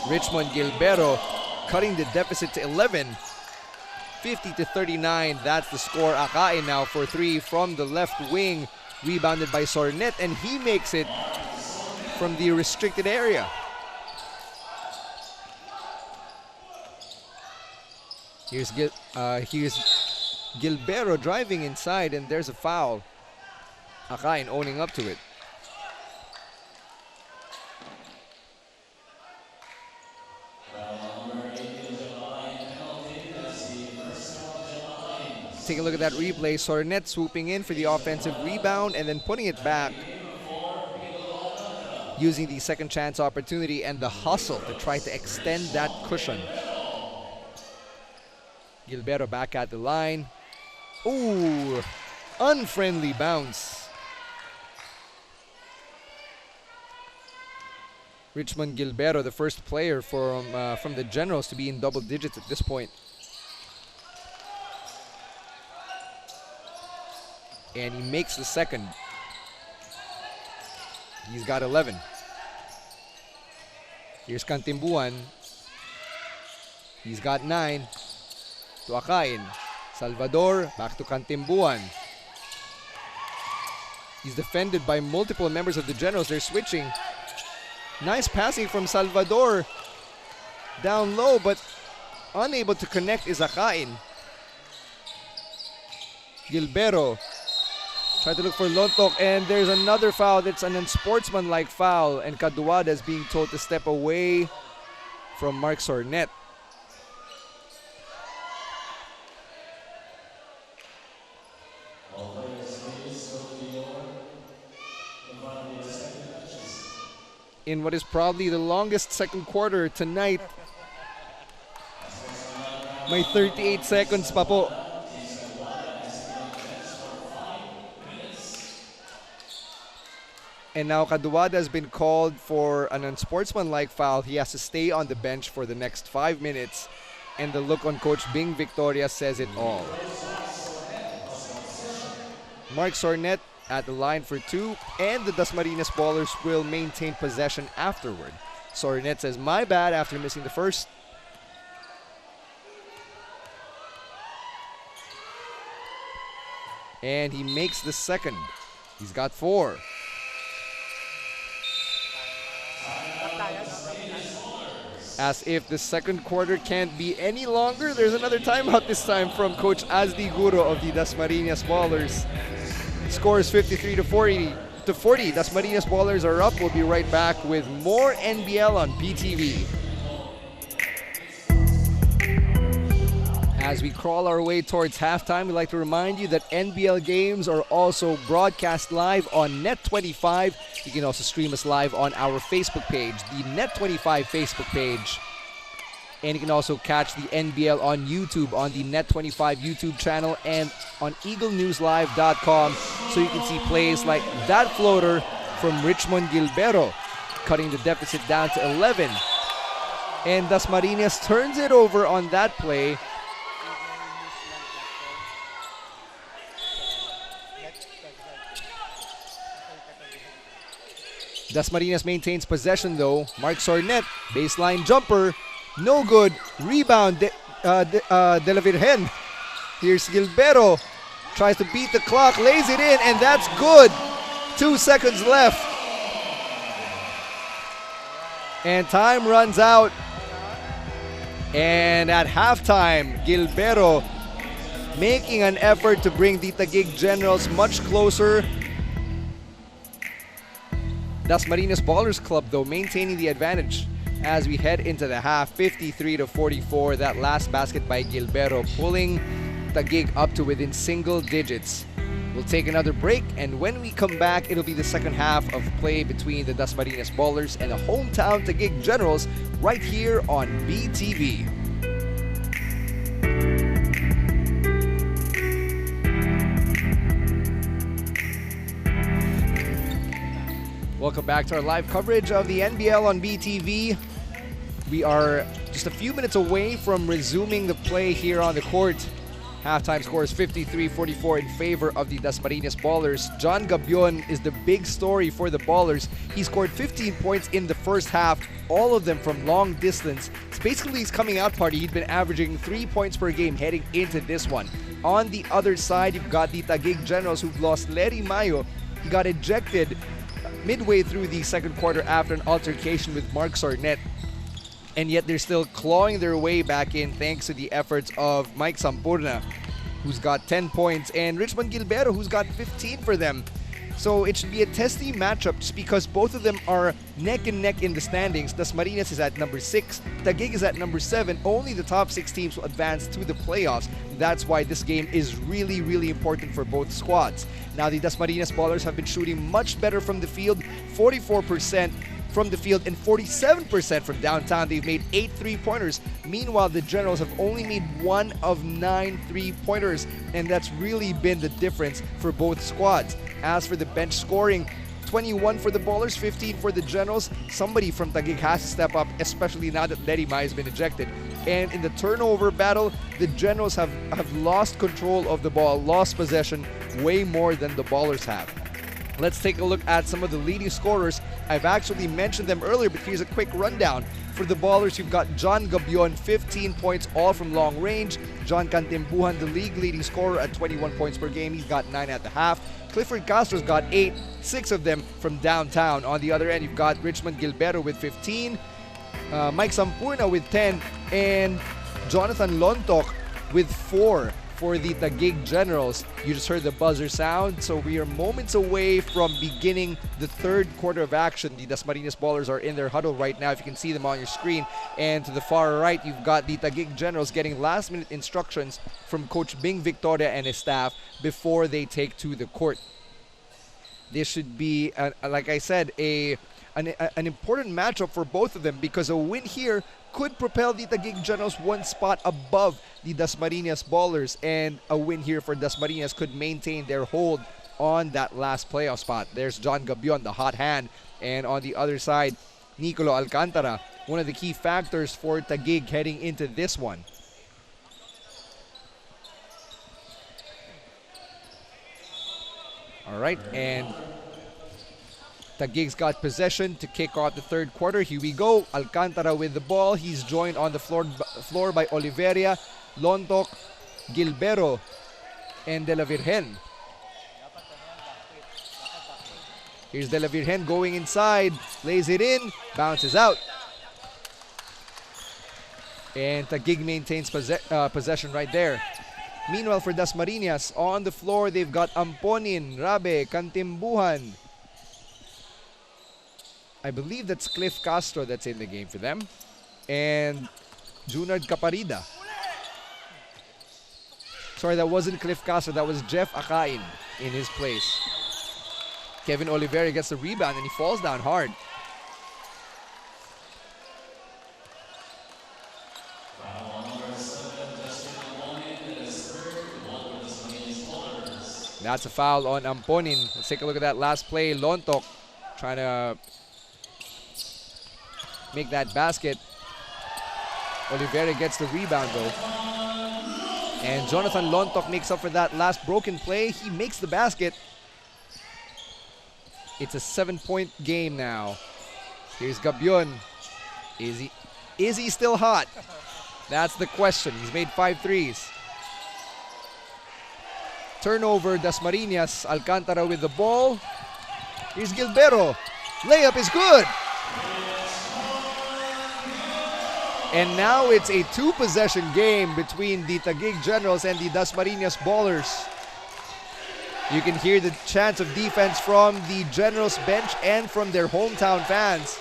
Speaker 1: Richmond Gilbero cutting the deficit to 11. 50-39, that's the score. Akain now for 3 from the left wing. Rebounded by Sornet, and he makes it from the restricted area. Here's Gilbero driving inside, and there's a foul. Akain owning up to it. Take a look at that replay. Sornet swooping in for the offensive rebound and then putting it back, using the second chance opportunity and the hustle to try to extend that cushion. Gilbero back at the line. Ooh, unfriendly bounce. Richmond Gilbero, the first player from the Generals to be in double digits at this point. And he makes the second. He's got 11. Here's Cantimbuan. He's got 9. To Akain. Salvador, back to Cantimbuan. He's defended by multiple members of the Generals. They're switching. Nice passing from Salvador. Down low, but unable to connect is Akain. Gilbero tried to look for Lontok, and there's another foul. That's an unsportsmanlike foul, and Caduada is being told to step away from Mark Sornet. In what is probably the longest second quarter tonight. May 38 seconds pa po. And now Caduada has been called for an unsportsmanlike foul. He has to stay on the bench for the next 5 minutes. And the look on Coach Bing Victoria says it all. Mark Sornet at the line for 2, and the Dasmariñas ballers will maintain possession afterward. Sornet says, my bad, after missing the first. And he makes the second. He's got 4. As if the second quarter can't be any longer, there's another timeout this time from Coach Azdi Guro of the Dasmariñas ballers. Score is 53 to 40. Dasmariñas ballers are up. We'll be right back with more NBL on BTV. As we crawl our way towards halftime, we'd like to remind you that NBL games are also broadcast live on Net25. You can also stream us live on our Facebook page, the Net25 Facebook page. And you can also catch the NBL on YouTube, on the Net25 YouTube channel, and on EagleNewsLive.com, so you can see plays like that floater from Richmond Gilbero, cutting the deficit down to 11. And Dasmariñas turns it over on that play. Dasmariñas maintains possession though. Mark Sornet, baseline jumper. No good. Rebound, De La Virgen. Here's Gilbero. Tries to beat the clock, lays it in, and that's good. 2 seconds left. And time runs out. And at halftime, Gilbero making an effort to bring the Taguig Generals much closer. Dasmariñas Ballers Club, though, maintaining the advantage as we head into the half, 53 to 44. That last basket by Gilbero pulling Taguig up to within single digits. We'll take another break, and when we come back, it'll be the second half of play between the Dasmariñas Ballers and the hometown Taguig Generals right here on BTV. Welcome back to our live coverage of the NBL on BTV. We are just a few minutes away from resuming the play here on the court. Halftime score is 53-44 in favor of the Dasmariñas Ballers. John Gabion is the big story for the Ballers. He scored 15 points in the first half, all of them from long distance. It's basically his coming out party. He'd been averaging 3 points per game heading into this one. On the other side, you've got the Taguig Generals, who've lost Larry Mayo. He got ejected midway through the second quarter after an altercation with Mark Sornet. And yet they're still clawing their way back in thanks to the efforts of Mike Sampurna, who's got 10 points, and Richmond Gilbero, who's got 15 for them. So it should be a testy matchup just because both of them are neck and neck in the standings. Dasmariñas is at number 6, Taguig is at number 7. Only the top 6 teams will advance to the playoffs. That's why this game is really, really important for both squads. Now the Dasmariñas ballers have been shooting much better from the field, 44% from the field and 47% from downtown. They've made 8 3-pointers. Meanwhile, the Generals have only made 1 of 9 3-pointers, and that's really been the difference for both squads. As for the bench scoring, 21 for the Ballers, 15 for the Generals. Somebody from Taguig has to step up, especially now that Larry Mai has been ejected. And in the turnover battle, the Generals have lost control of the ball, lost possession way more than the Ballers have. Let's take a look at some of the leading scorers. I've actually mentioned them earlier, but here's a quick rundown. For the Ballers, you've got John Gabion, 15 points, all from long range. John Cantimbuhan, the league leading scorer at 21 points per game. He's got 9 at the half. Clifford Castro's got 8, 6 of them from downtown. On the other end, you've got Richmond Gilbero with 15, Mike Sampurna with 10, and Jonathan Lontok with 4 for the Taguig Generals. You just heard the buzzer sound, so we are moments away from beginning the third quarter of action. The Dasmariñas ballers are in their huddle right now, if you can see them on your screen. And to the far right, you've got the Taguig Generals getting last-minute instructions from Coach Bing Victoria and his staff before they take to the court. This should be, like I said, an important matchup for both of them, because a win here could propel the Taguig Generals 1 spot above the Dasmariñas ballers, and a win here for Dasmariñas could maintain their hold on that last playoff spot. There's John Gabion, the hot hand, and on the other side, Nicolo Alcantara, one of the key factors for Taguig heading into this one. All right, and Taguig's got possession to kick off the third quarter. Here we go. Alcantara with the ball. He's joined on the floor by Oliveria, Lontok, Gilbero, and De La Virgen. Here's De La Virgen going inside, lays it in, bounces out. And Taguig maintains possession right there. Meanwhile, for Dasmariñas, on the floor, they've got Amponin, Rabe, Cantimbuhan. I believe that's Cliff Castro that's in the game for them. And Junard Caparida. Sorry, that wasn't Cliff Castro. That was Jeff Akain in his place. Kevin Oliveira gets the rebound and he falls down hard. That's a foul on Amponin. Let's take a look at that last play. Lontok trying to make that basket. Oliveira gets the rebound though. And Jonathan Lontok makes up for that last broken play. He makes the basket. It's a 7-point game now. Here's Gabion. Is he still hot? That's the question. He's made 5 threes. Turnover, Dasmariñas. Alcantara with the ball. Here's Gilbero. Layup is good. And now it's a 2-possession game between the Taguig Generals and the Dasmariñas Ballers. You can hear the chants of defense from the Generals bench and from their hometown fans.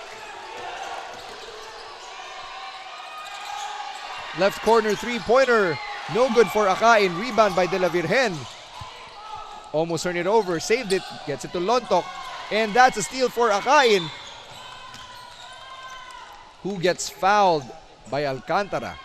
Speaker 1: Left corner 3-pointer. No good for Akain. Rebound by De La Virgen. Almost turned it over. Saved it. Gets it to Lontok. And that's a steal for Akain, who gets fouled by Alcantara.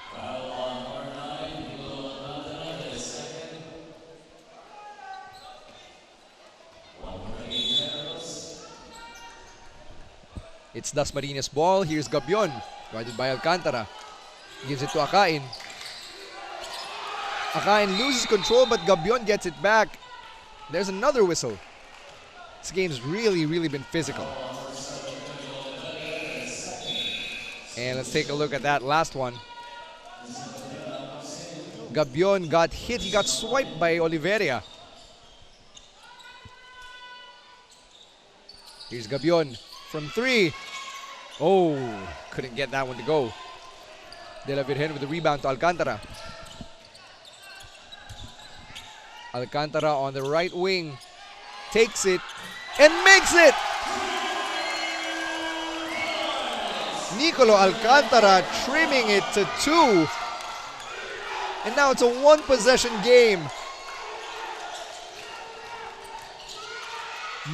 Speaker 1: It's Dasmariñas ball. Here's Gabion, guarded by Alcantara. Gives it to Akain. Akain loses control, but Gabion gets it back. There's another whistle. This game's really been physical. And let's take a look at that last one. Gabion got hit. He got swiped by Oliveria. Here's Gabion from 3. Oh, couldn't get that one to go. De La Virgen with the rebound to Alcantara. Alcantara on the right wing. Takes it and makes it! Nicolo Alcantara trimming it to 2. And now it's a one-possession game.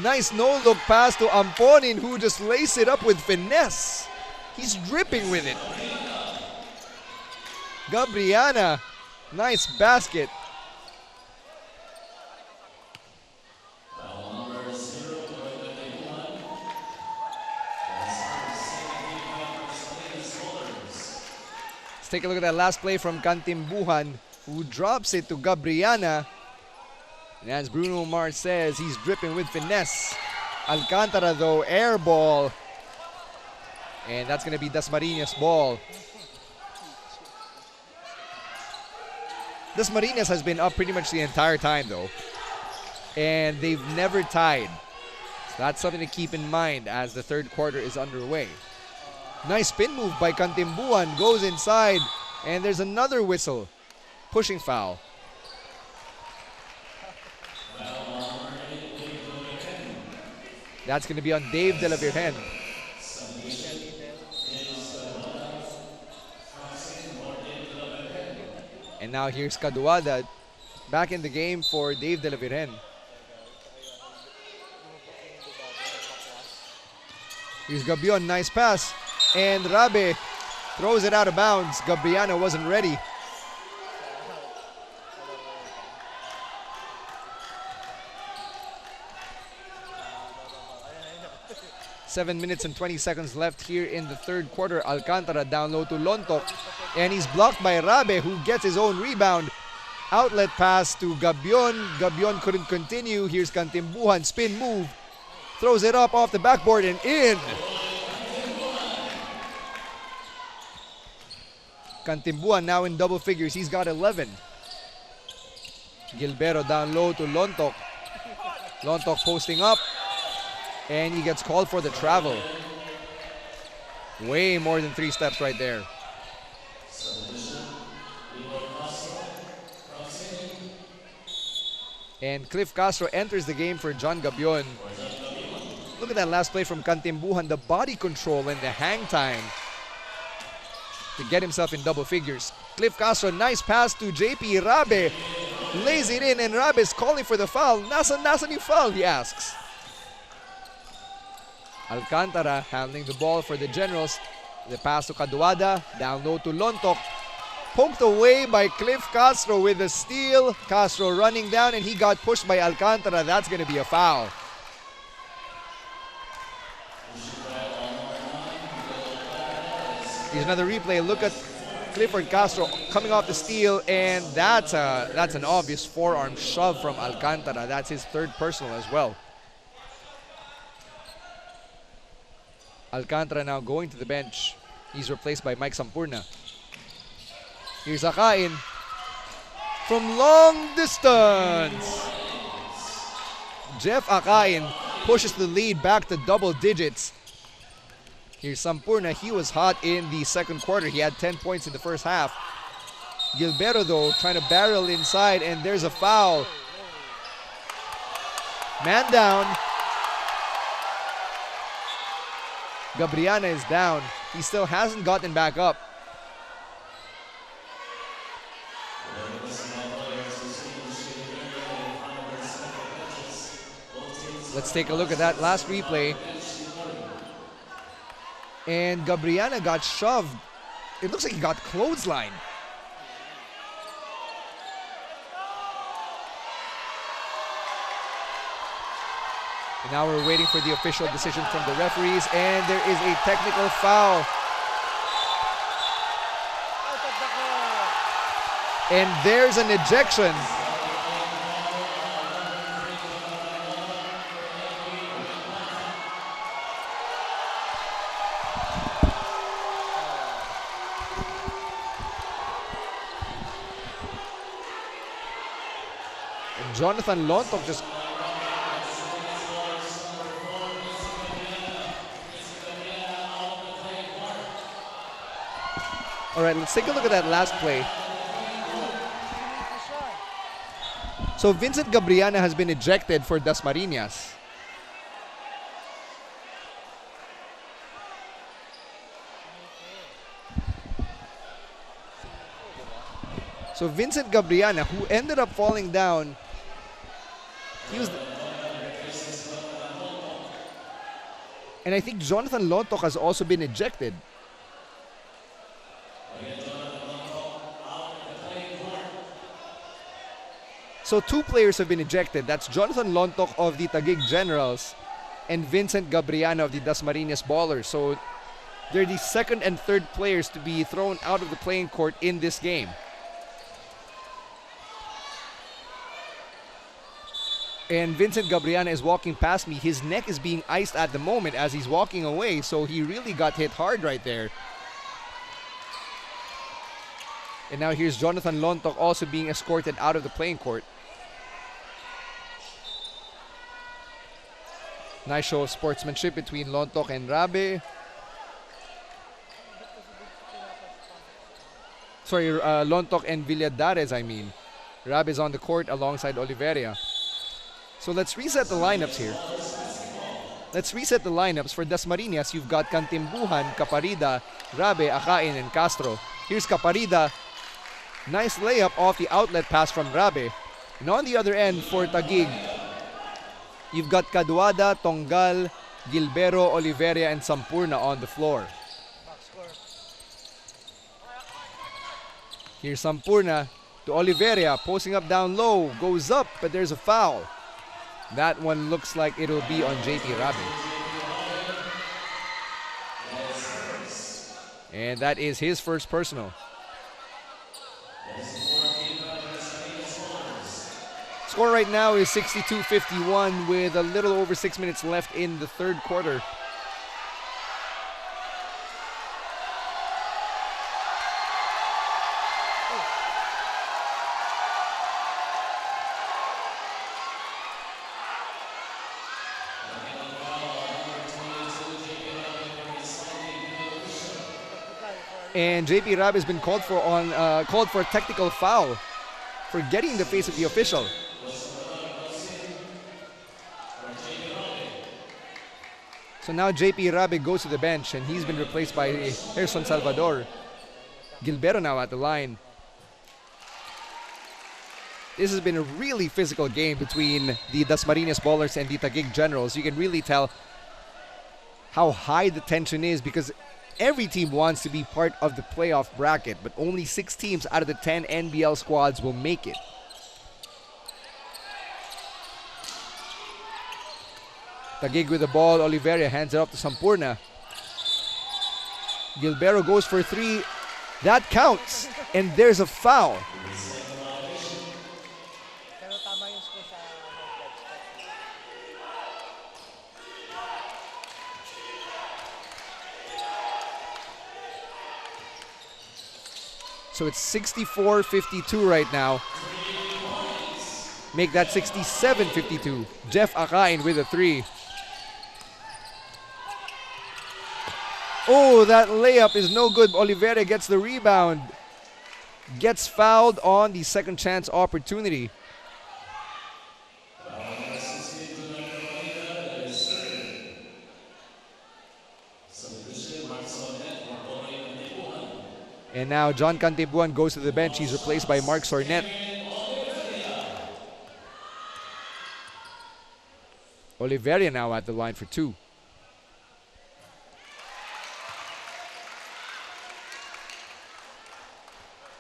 Speaker 1: Nice no-look pass to Amponin, who just laced it up with finesse. He's dripping with it. Gabriana, nice basket. Let's take a look at that last play from Cantimbuhan, who drops it to Gabriana. And as Bruno Mars says, he's dripping with finesse. Alcantara, though, air ball. And that's going to be Dasmariñas' ball. Dasmariñas has been up pretty much the entire time, though. And they've never tied. So that's something to keep in mind as the third quarter is underway. Nice spin move by Cantimbuhan. Goes inside. And there's another whistle. Pushing foul. That's going to be on Dave De La Virgen. And now here's Caduada back in the game for Dave De La Virgen. Here's Gabion, nice pass. And Rabe throws it out of bounds. Gabriana wasn't ready. 7 minutes and 20 seconds left here in the third quarter. Alcantara down low to Lontok. And he's blocked by Rabe, who gets his own rebound. Outlet pass to Gabion. Gabion couldn't continue. Here's Cantimbuhan, spin move. Throws it up off the backboard and in. Cantimbuhan now in double figures. He's got 11. Gilbero down low to Lontok. Lontok posting up. And he gets called for the travel. Way more than 3 steps right there. And Cliff Castro enters the game for John Gabion. Look at that last play from Cantimbuhan. The body control and the hang time to get himself in double figures. Cliff Castro, nice pass to JP Rabe. Lays it in and Rabe is calling for the foul. Nasa ni foul, he asks. Alcantara handling the ball for the Generals. The pass to Caduada. Down low to Lontok. Poked away by Cliff Castro with a steal. Castro running down and he got pushed by Alcantara. That's going to be a foul. Here's another replay. Look at Clifford Castro coming off the steal, and that's an obvious forearm shove from Alcantara. That's his third personal as well. Alcantara now going to the bench. He's replaced by Mike Sampurna. Here's Akain from long distance. Jeff Akain pushes the lead back to double digits. Here's Sampurna. He was hot in the second quarter. He had 10 points in the first half. Gilbero, though, trying to barrel inside, and there's a foul. Man down. Gabriana is down. He still hasn't gotten back up. Let's take a look at that last replay. And Gabriana got shoved. It looks like he got clotheslined. And now we're waiting for the official decision from the referees, and there is a technical foul. And there's an ejection. And Jonathan Lontok just All right, let's take a look at that last play. So Vincent Gabriana has been ejected for Dasmariñas. So Vincent Gabriana, who ended up falling down, he was... And I think Jonathan Lontok has also been ejected. So 2 players have been ejected. That's Jonathan Lontok of the Taguig Generals and Vincent Gabriana of the Dasmariñas Ballers. So they're the second and third players to be thrown out of the playing court in this game. And Vincent Gabriana is walking past me. His neck is being iced at the moment as he's walking away, so he really got hit hard right there. And now here's Jonathan Lontok also being escorted out of the playing court. Nice show of sportsmanship between Lontok and Rabe. Sorry, Lontok and Villadares, I mean. Rabe is on the court alongside Oliveria. So let's reset the lineups here. Let's reset the lineups. For Dasmariñas, you've got Cantimbuhan, Caparida, Rabe, Akain, and Castro. Here's Caparida. Nice layup off the outlet pass from Rabe. And on the other end for Taguig, you've got Caduada, Tongal, Gilbero, Oliveria, and Sampurna on the floor. Here's Sampurna to Oliveria, posting up down low, goes up, but there's a foul. That one looks like it'll be on JP Rabe. And that is his first personal. Score right now is 62-51 with a little over 6 minutes left in the third quarter. And JP Rabe has been called for a technical foul for getting in the face of the official. So now JP Rabe goes to the bench and he's been replaced by Gerson Salvador. Gilbero now at the line. This has been a really physical game between the Dasmariñas Ballers and the Taguig Generals. You can really tell how high the tension is because every team wants to be part of the playoff bracket, but only 6 teams out of the 10 NBL squads will make it. Taguig with the ball. Oliveria hands it off to Sampurna. Gilbero goes for 3. That counts. And there's a foul. So it's 64-52 right now. Make that 67-52. Jeff Akain with a 3. Oh, that layup is no good. Oliveira gets the rebound. Gets fouled on the second chance opportunity. And now John Cantibuan goes to the bench. He's replaced by Mark Sornet. Oliveria now at the line for 2.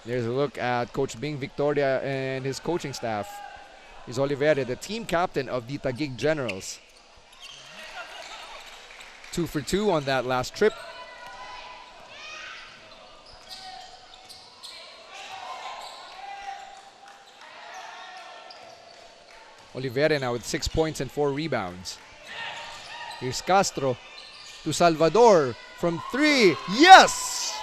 Speaker 1: There's a look at Coach Bing Victoria and his coaching staff. Here's Oliveria, the team captain of the Taguig Generals. 2 for 2 on that last trip. Oliveira now with 6 points and 4 rebounds. Here's Castro to Salvador from 3. Yes!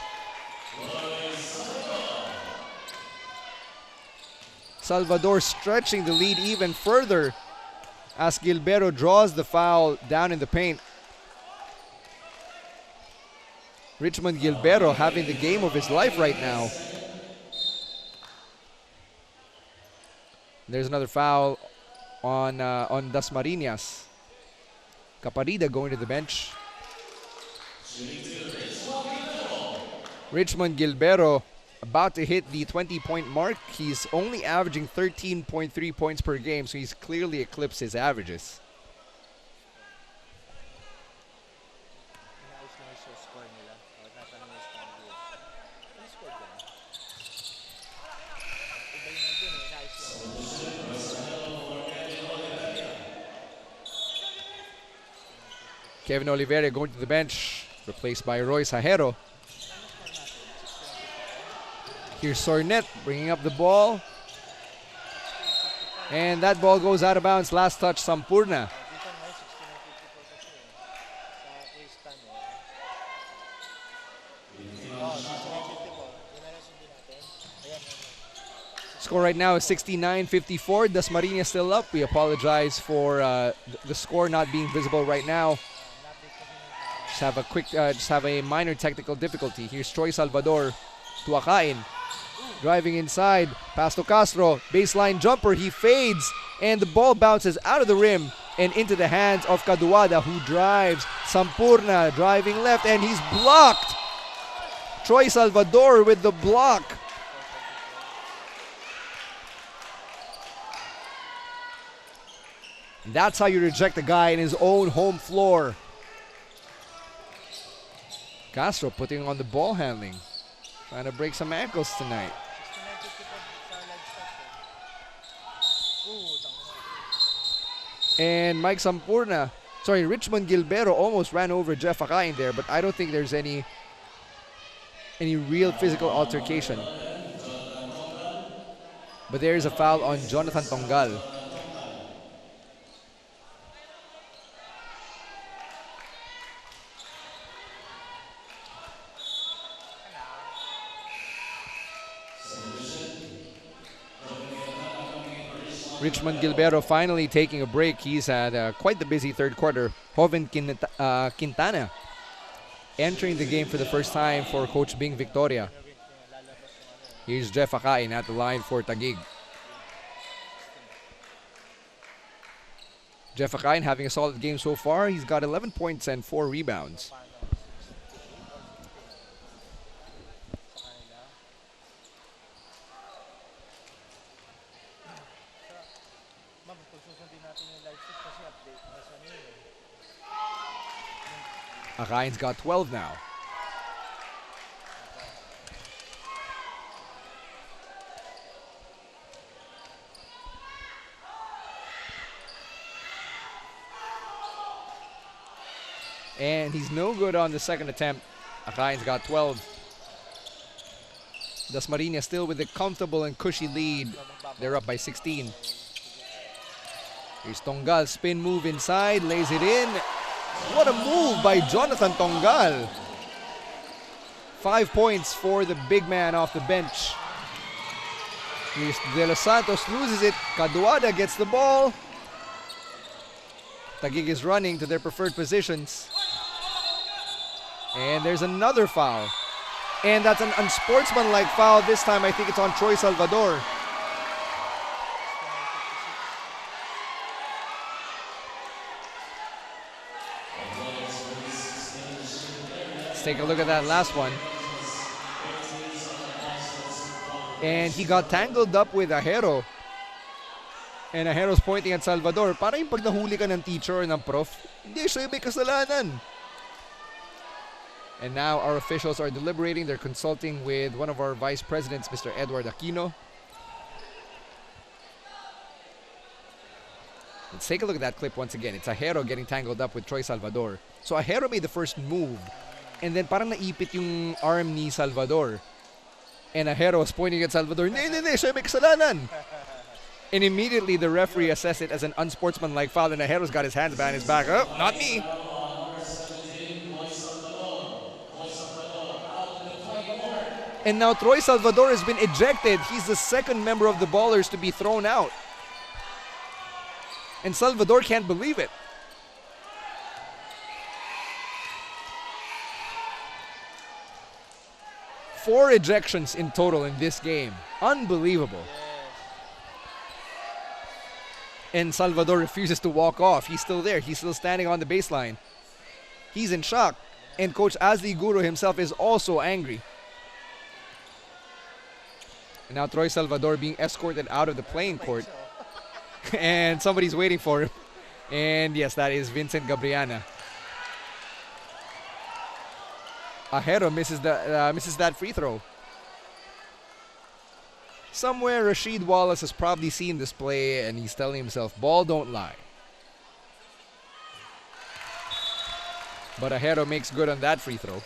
Speaker 1: Salvador stretching the lead even further as Gilbero draws the foul down in the paint. Richmond Gilbero having the game of his life right now. There's another foul on Dasmariñas. Caparida going to the bench. Richmond Gilbero about to hit the 20-point mark. He's only averaging 13.3 points per game, so he's clearly eclipsed his averages. Kevin Oliveira going to the bench, replaced by Royce Hajero. Here's Sornet bringing up the ball. And that ball goes out of bounds. Last touch, Sampurna. Score right now is 69-54. Dasmariñas still up. We apologize for the score not being visible right now. Just have a minor technical difficulty. Here's Troy Salvador to Akain. Driving inside, pass to Castro, baseline jumper, he fades, and the ball bounces out of the rim and into the hands of Caduada, who drives. Sampurna driving left, and he's blocked. Troy Salvador with the block. And that's how you reject a guy in his own home floor. Castro putting on the ball handling. Trying to break some ankles tonight. And Richmond Gilbero almost ran over Jeff Akain there, but I don't think there's any real physical altercation. But there is a foul on Jonathan Tongal. Richmond Gilbero finally taking a break. He's had quite the busy third quarter. Joven Quintana entering the game for the first time for Coach Bing Victoria. Here's Jeff Akain at the line for Taguig. Jeff Akain having a solid game so far. He's got 11 points and 4 rebounds. Akain's got 12 now. And he's no good on the second attempt. Akain's got 12. Dasmariñas still with a comfortable and cushy lead. They're up by 16. Here's Tongal, spin move inside, lays it in. What a move by Jonathan Tongal. 5 points for the big man off the bench. Here's De Los Santos, loses it. Caduada gets the ball. Taguig is running to their preferred positions. And there's another foul. And that's an unsportsmanlike foul. This time I think it's on Troy Salvador. Take a look at that last one. And he got tangled up with Hajero. And Hajero's pointing at Salvador. Para yung pag nahuli ka ng teacher or ng prof, hindi siya may kasalanan. And now our officials are deliberating. They're consulting with one of our vice presidents, Mr. Edward Aquino. Let's take a look at that clip once again. It's Hajero getting tangled up with Troy Salvador. So Hajero made the first move. And then parang naipit yung arm ni Salvador. And Hajero was pointing at Salvador, hindi, siya may kasalanan. And immediately the referee assessed it as an unsportsmanlike foul, and Hajero's got his hands behind his back. Oh, not me. And now Troy Salvador has been ejected. He's the second member of the Ballers to be thrown out. And Salvador can't believe it. 4 ejections in total in this game. Unbelievable. And Salvador refuses to walk off. He's still there. He's still standing on the baseline. He's in shock. And Coach Azli Guro himself is also angry. And now Troy Salvador being escorted out of the playing court. And somebody's waiting for him. And yes, that is Vincent Gabriana. Ajero misses that free throw. Somewhere Rasheed Wallace has probably seen this play and he's telling himself, ball don't lie. But Ajero makes good on that free throw.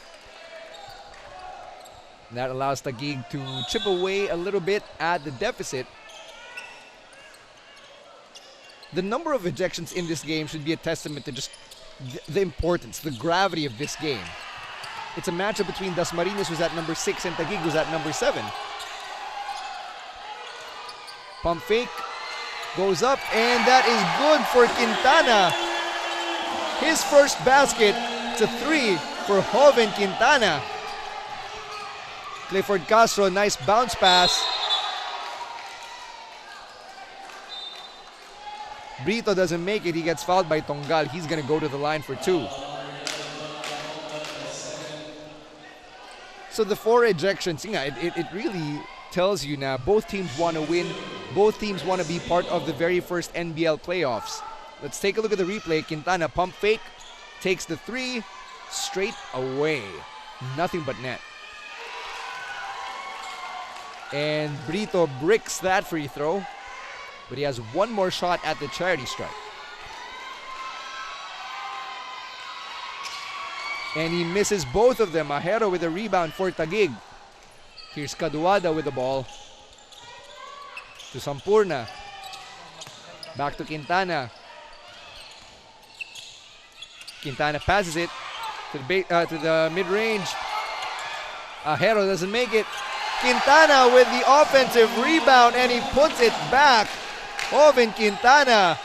Speaker 1: And that allows Taguig to chip away a little bit at the deficit. The number of ejections in this game should be a testament to just the importance, the gravity of this game. It's a matchup between Dasmariñas, who's at number 6, and Taguig, who's at number 7. Pump fake goes up, and that is good for Quintana. His first basket. It's a 3 for Joven Quintana. Clifford Castro, nice bounce pass. Brito doesn't make it. He gets fouled by Tongal. He's going to go to the line for 2. So the 4 ejections, it really tells you now both teams want to win. Both teams want to be part of the very first NBL playoffs. Let's take a look at the replay. Quintana pump fake, takes the 3, straight away. Nothing but net. And Brito bricks that free throw. But he has one more shot at the charity stripe. And he misses both of them. Ajero with a rebound for Taguig. Here's Caduada with the ball. To Sampurna. Back to Quintana. Quintana passes it to the mid-range. Ajero doesn't make it. Quintana with the offensive rebound and he puts it back. Joven Quintana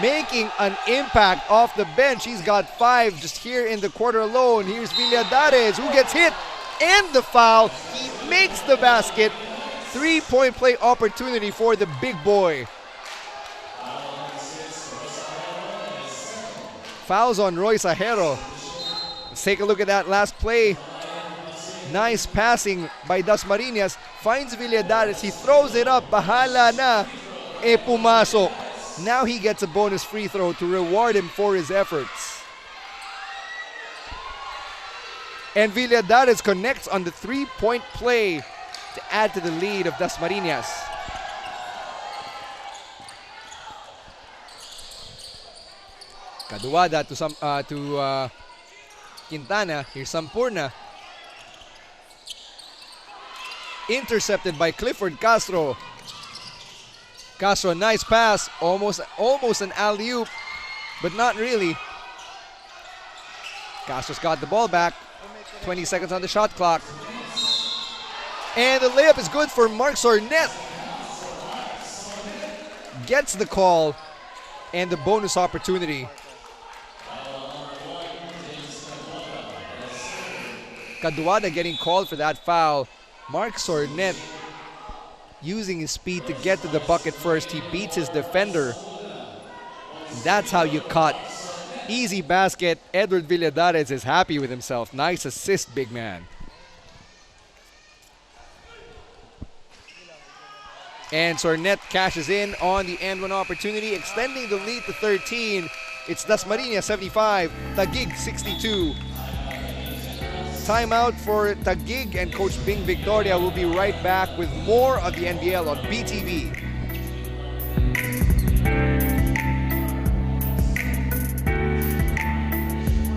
Speaker 1: making an impact off the bench. He's got 5 just here in the quarter alone. Here's Villadares who gets hit and the foul. He makes the basket. 3-point play opportunity for the big boy. Fouls on Royce Ajero. Let's take a look at that last play. Nice passing by Dasmariñas. Finds Villadares. He throws it up. Bahala na. Pumasok. Now he gets a bonus free throw to reward him for his efforts. And Villadares connects on the 3-point play to add to the lead of Dasmariñas. Caduada to Quintana. Here's Sampurna. Intercepted by Clifford Castro. Castro, nice pass. Almost an alley-oop, but not really. Castro's got the ball back. 20 seconds on the shot clock. And the layup is good for Mark Sornet. Gets the call and the bonus opportunity. Caduada getting called for that foul. Mark Sornet using his speed to get to the bucket first. He beats his defender. That's how you cut. Easy basket. Edward Villadares is happy with himself. Nice assist, big man. And Sornet cashes in on the end one opportunity, extending the lead to 13. It's Dasmariñas 75, Taguig 62. Timeout for Taguig and Coach Bing Victoria. Will be right back with more of the NBL on BTV.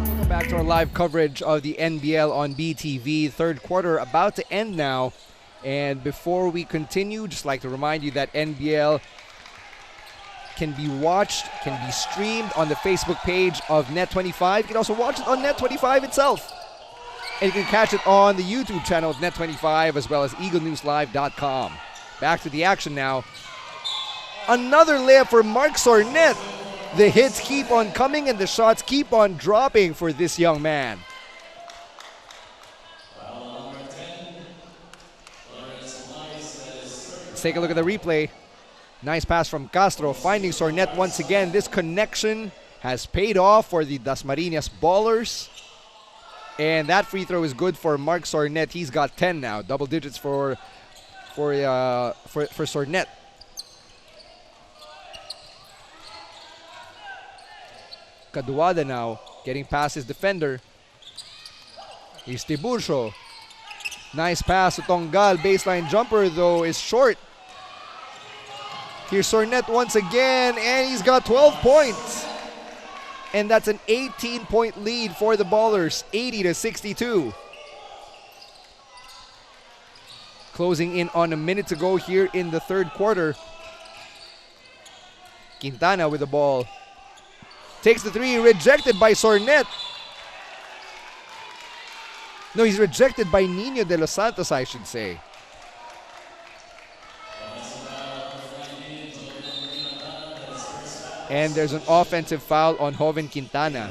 Speaker 1: Welcome back to our live coverage of the NBL on BTV. Third quarter about to end now. And before we continue, just like to remind you that NBL can be watched, can be streamed on the Facebook page of Net25. You can also watch it on Net25 itself. And you can catch it on the YouTube channel of Net25 as well as EagleNewsLive.com. Back to the action now. Another layup for Mark Sornet. The hits keep on coming and the shots keep on dropping for this young man. take a look at the replay. Nice pass from Castro, finding Sornet once again. This connection has paid off for the Dasmariñas ballers. And that free throw is good for Mark Sornet. He's got 10 now, double digits for Sornet. Caduada now, getting past his defender. Here's Tiburcio. Nice pass to Tongal. Baseline jumper, though, is short. Here's Sornet once again, and he's got 12 points. And that's an 18-point lead for the Ballers, 80-62. Closing in on a minute to go here in the third quarter. Quintana with the ball. Takes the three, rejected by Sornet. No, he's rejected by Nino de los Santos, I should say. And there's an offensive foul on Joven Quintana.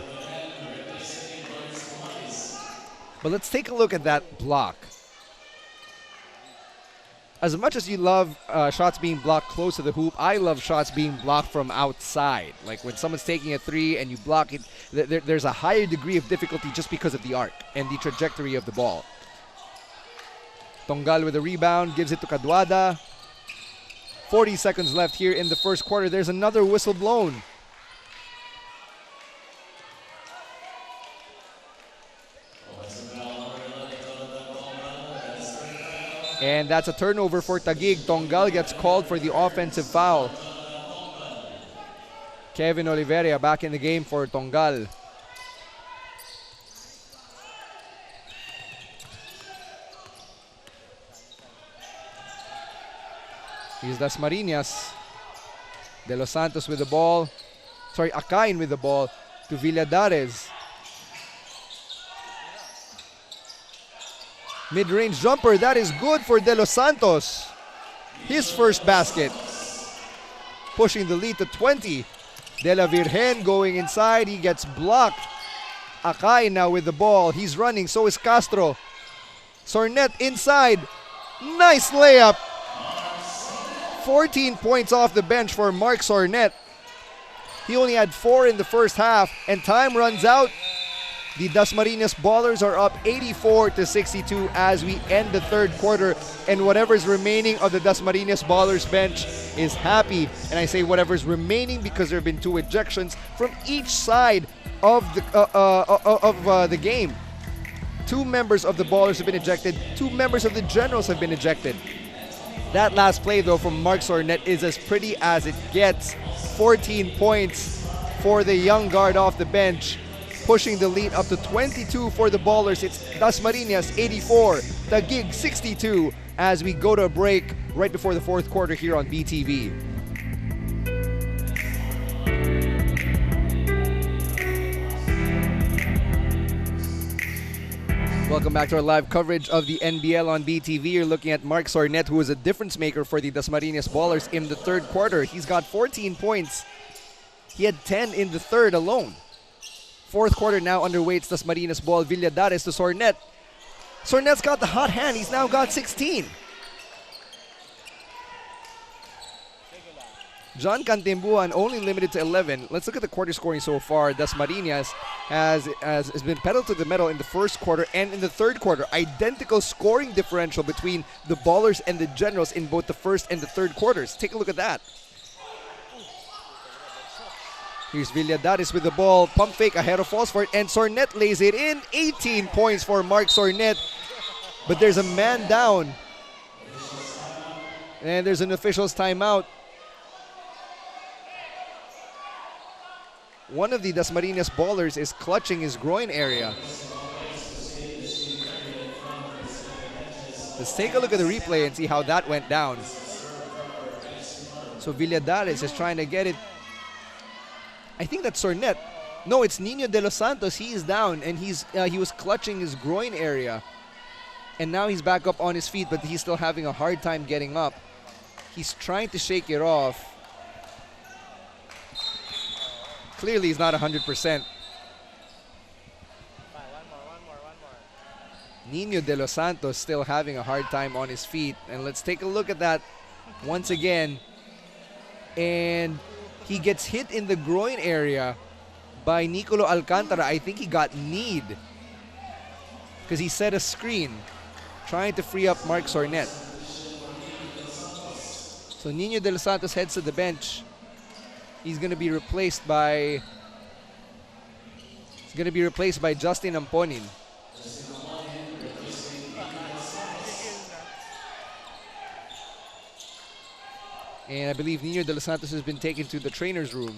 Speaker 1: But let's take a look at that block. As much as you love shots being blocked close to the hoop, I love shots being blocked from outside. Like when someone's taking a three and you block it, there's a higher degree of difficulty just because of the arc and the trajectory of the ball. Tongal with a rebound, gives it to Caduada. 40 seconds left here in the first quarter. There's another whistle blown. And that's a turnover for Taguig. Tongal gets called for the offensive foul. Kevin Oliveria back in the game for Tongal. Here's Dasmariñas. De Los Santos with the ball. Sorry, Akain with the ball to Villadares. Mid-range jumper, that is good for De Los Santos. His first basket. Pushing the lead to 20. De La Virgen going inside, he gets blocked. Akay now with the ball, he's running, so is Castro. Sornet inside, nice layup. 14 points off the bench for Mark Sornet. He only had 4 in the first half, and time runs out. The Dasmariñas Ballers are up 84-62 as we end the third quarter, and whatever's remaining of the Dasmariñas Ballers bench is happy. And I say whatever's remaining because there have been 2 ejections from each side of the game. 2 members of the Ballers have been ejected, 2 members of the Generals have been ejected. That last play, though, from Mark Sornet is as pretty as it gets. 14 points for the young guard off the bench, pushing the lead up to 22 for the Ballers. It's Dasmariñas 84, Taguig 62 as we go to a break right before the fourth quarter here on BTV. Welcome back to our live coverage of the NBL on BTV. You're looking at Mark Sornet, who is a difference maker for the Dasmariñas Ballers in the third quarter. He's got 14 points. He had 10 in the third alone. Fourth quarter now underway. It's Dasmariñas ball. Villadares to Sornet. Sornet's got the hot hand. He's now got 16. John Cantembuan only limited to 11. Let's look at the quarter scoring so far. Dasmariñas has been pedal to the metal in the first quarter and in the third quarter. Identical scoring differential between the Ballers and the Generals in both the first and the third quarters. Take a look at that. Here's Villadares with the ball. Pump fake ahead of falls for it, and Sornet lays it in. 18 points for Mark Sornet. But there's a man down. And there's an official's timeout. One of the Dasmariñas Ballers is clutching his groin area. Let's take a look at the replay and see how that went down. So Villadares is trying to get it. I think that's Sornet. No, it's Nino de los Santos. He is down, and he was clutching his groin area. And now he's back up on his feet, but he's still having a hard time getting up. He's trying to shake it off. Clearly, he's not 100%. Nino de los Santos still having a hard time on his feet. And let's take a look at that once again. And he gets hit in the groin area by Nicolo Alcantara. I think he got kneed because he set a screen trying to free up Mark Sornet. So Nino De Los Santos heads to the bench. He's going to be replaced by Justin Amponin. And I believe Nino De Los Santos has been taken to the trainer's room.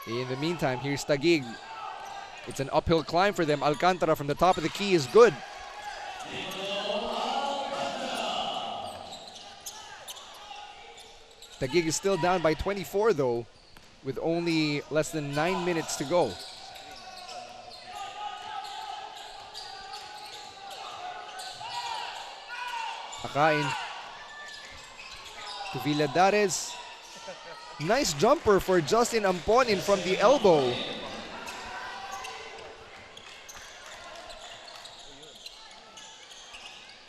Speaker 1: In the meantime, here's Taguig. It's an uphill climb for them. Alcantara from the top of the key is good. Taguig is still down by 24 though, with only less than 9 minutes to go. Akain to Villadares. Nice jumper for Justin Amponin from the elbow.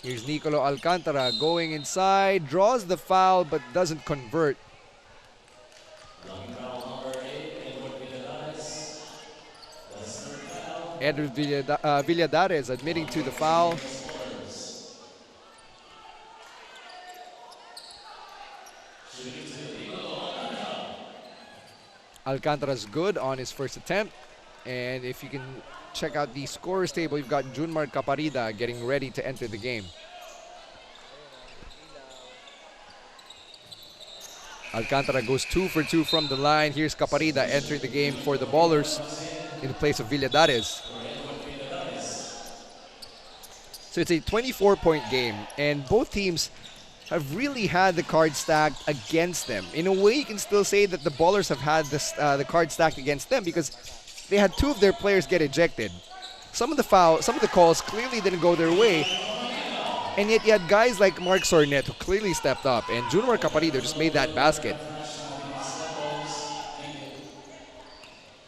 Speaker 1: Here's Nicolo Alcantara going inside, draws the foul but doesn't convert. Edward Villadares admitting to the foul. Alcantara's good on his first attempt. And if you can check out the scorers table, you've got Junmar Caparida getting ready to enter the game. Alcantara goes 2 for 2 from the line. Here's Caparida entering the game for the Ballers in the place of Villadares. So it's a 24-point game, and both teams have really had the card stacked against them. In a way, you can still say that the Ballers have had this, the card stacked against them because they had 2 of their players get ejected. Some of the calls clearly didn't go their way, and yet you had guys like Mark Sornet who clearly stepped up, and Junmar Caparida just made that basket.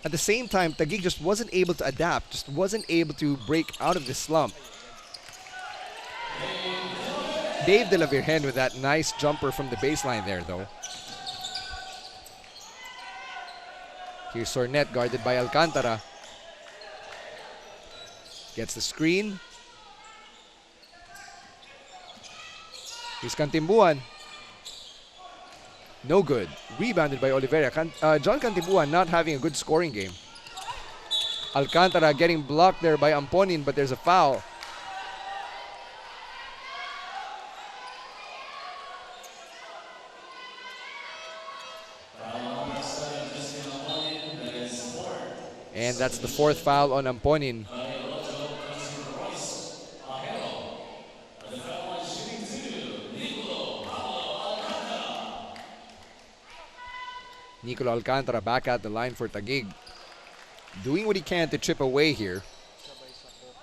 Speaker 1: At the same time, Taguig just wasn't able to adapt, just wasn't able to break out of this slump. Dave De La Virgen with that nice jumper from the baseline there, though. Here's Sornet guarded by Alcantara. Gets the screen. Here's Cantimbuan. No good. Rebounded by Oliveira. John Cantimbuan not having a good scoring game. Alcantara getting blocked there by Amponin, but there's a foul. And that's the 4th foul on Amponin. Nicolo Alcantara back at the line for Taguig. Doing what he can to chip away here.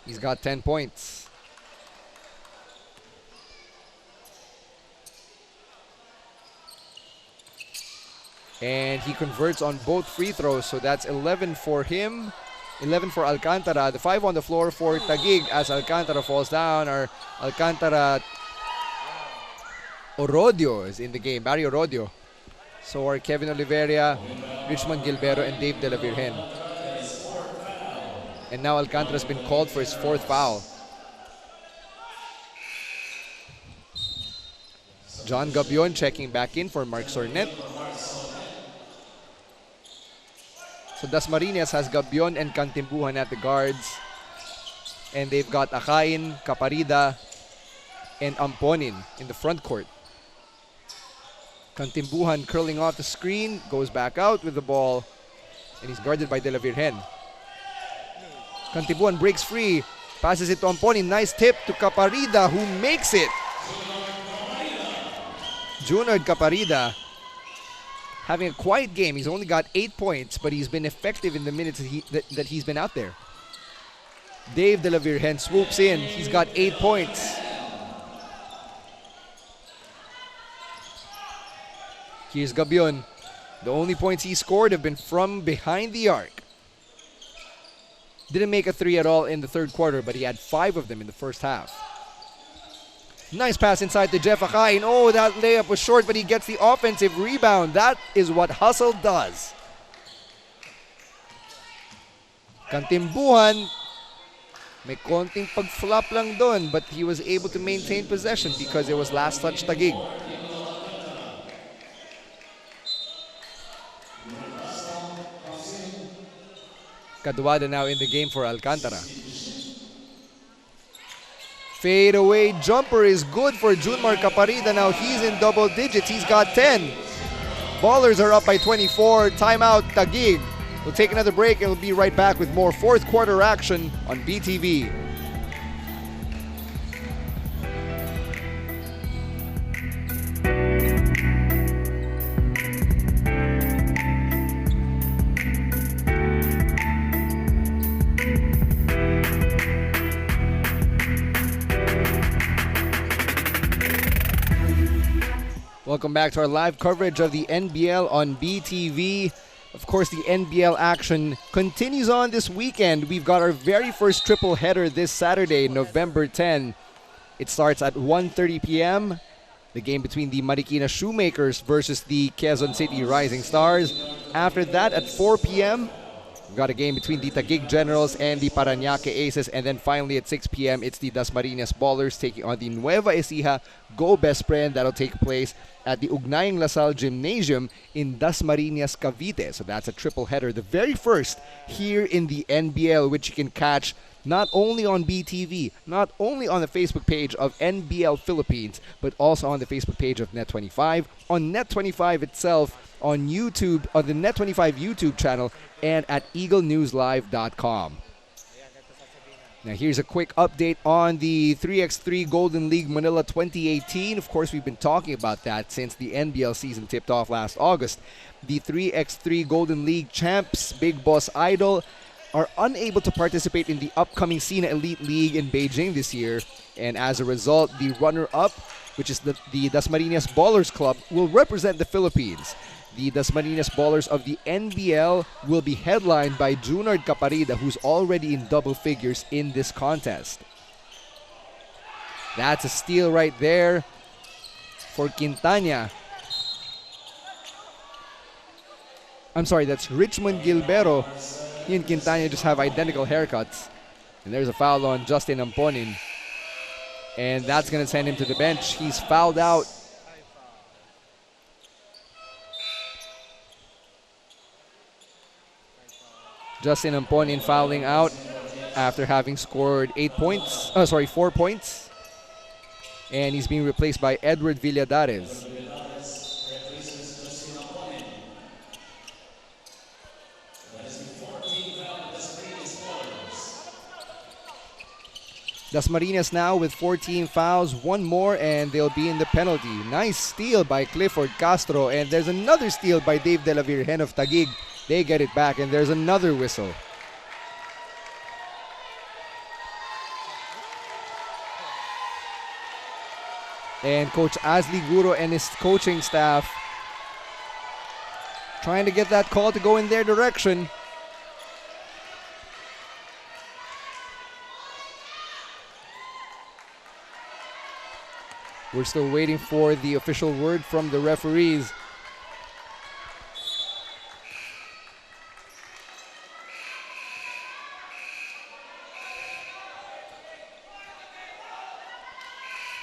Speaker 1: He's got 10 points. And he converts on both free throws, so that's 11 for him, 11 for Alcantara. The 5 on the floor for Taguig as Alcantara falls down. Or Alcantara, Orodio is in the game, Barry Orodio. So are Kevin Oliveira, Richmond Gilbero, and Dave De La Virgen. And now Alcantara's been called for his 4th foul. John Gabion checking back in for Mark Sornet. So Dasmariñas has Gabion and Cantimbuhan at the guards. And they've got Akain, Caparida, and Amponin in the front court. Cantimbuhan curling off the screen, goes back out with the ball, and he's guarded by De La Virgen. Cantimbuhan breaks free, passes it to Amponin. Nice tip to Caparida, who makes it. Junard Caparida having a quiet game. He's only got 8 points, but he's been effective in the minutes that he's been out there. Dave De La Virgen swoops in. He's got 8 points. Here's Gabion. The only points he scored have been from behind the arc. Didn't make a 3 at all in the 3rd quarter, but he had 5 of them in the first half. Nice pass inside to Jeff Akain. Oh, that layup was short, but he gets the offensive rebound. That is what hustle does. Kantimbuhan, may konting pag-flop lang doon, but he was able to maintain possession because it was last touch Taguig. Caduada now in the game for Alcantara. Fade away jumper is good for Junmar Caparida. Now he's in double digits. He's got 10. Ballers are up by 24. Timeout Taguig. We'll take another break and we'll be right back with more fourth quarter action on BTV. Welcome back to our live coverage of the NBL on BTV. Of course, the NBL action continues on this weekend. We've got our very first triple header this Saturday, November 10. It starts at 1:30 p.m. The game between the Marikina Shoemakers versus the Quezon City Rising Stars. After that, at 4 p.m., we've got a game between the Taguig Generals and the Parañaque Aces. And then finally at 6 p.m., it's the Dasmariñas Ballers taking on the Nueva Ecija Go Best Friend. That'll take place at the Ugnayang Lasal Gymnasium in Dasmariñas, Cavite. So that's a triple header, the very first here in the NBL, which you can catch not only on BTV, not only on the Facebook page of NBL Philippines, but also on the Facebook page of Net25, on Net25 itself, on YouTube, on the Net25 YouTube channel, and at eaglenewslive.com. Now here's a quick update on the 3x3 Golden League Manila 2018. Of course, we've been talking about that since the NBL season tipped off last August. The 3x3 Golden League champs, Big Boss Idol, are unable to participate in the upcoming SINA Elite League in Beijing this year. And as a result, the runner-up, which is the Dasmariñas Ballers Club, will represent the Philippines. The Dasmariñas Ballers of the NBL will be headlined by Junard Caparida, who's already in double figures in this contest. That's a steal right there for Quintana. I'm sorry, that's Richmond Gilbero. He and Quintana just have identical haircuts. And there's a foul on Justin Amponin. And that's going to send him to the bench. He's fouled out. Justin Amponin fouling out after having scored 4 points. And he's being replaced by Edward Villadares. Dasmariñas now with 14 fouls, one more, and they'll be in the penalty. Nice steal by Clifford Castro, and there's another steal by Dave De La Virgen of Taguig. They get it back, and there's another whistle. And Coach Asli Guro and his coaching staff trying to get that call to go in their direction. We're still waiting for the official word from the referees.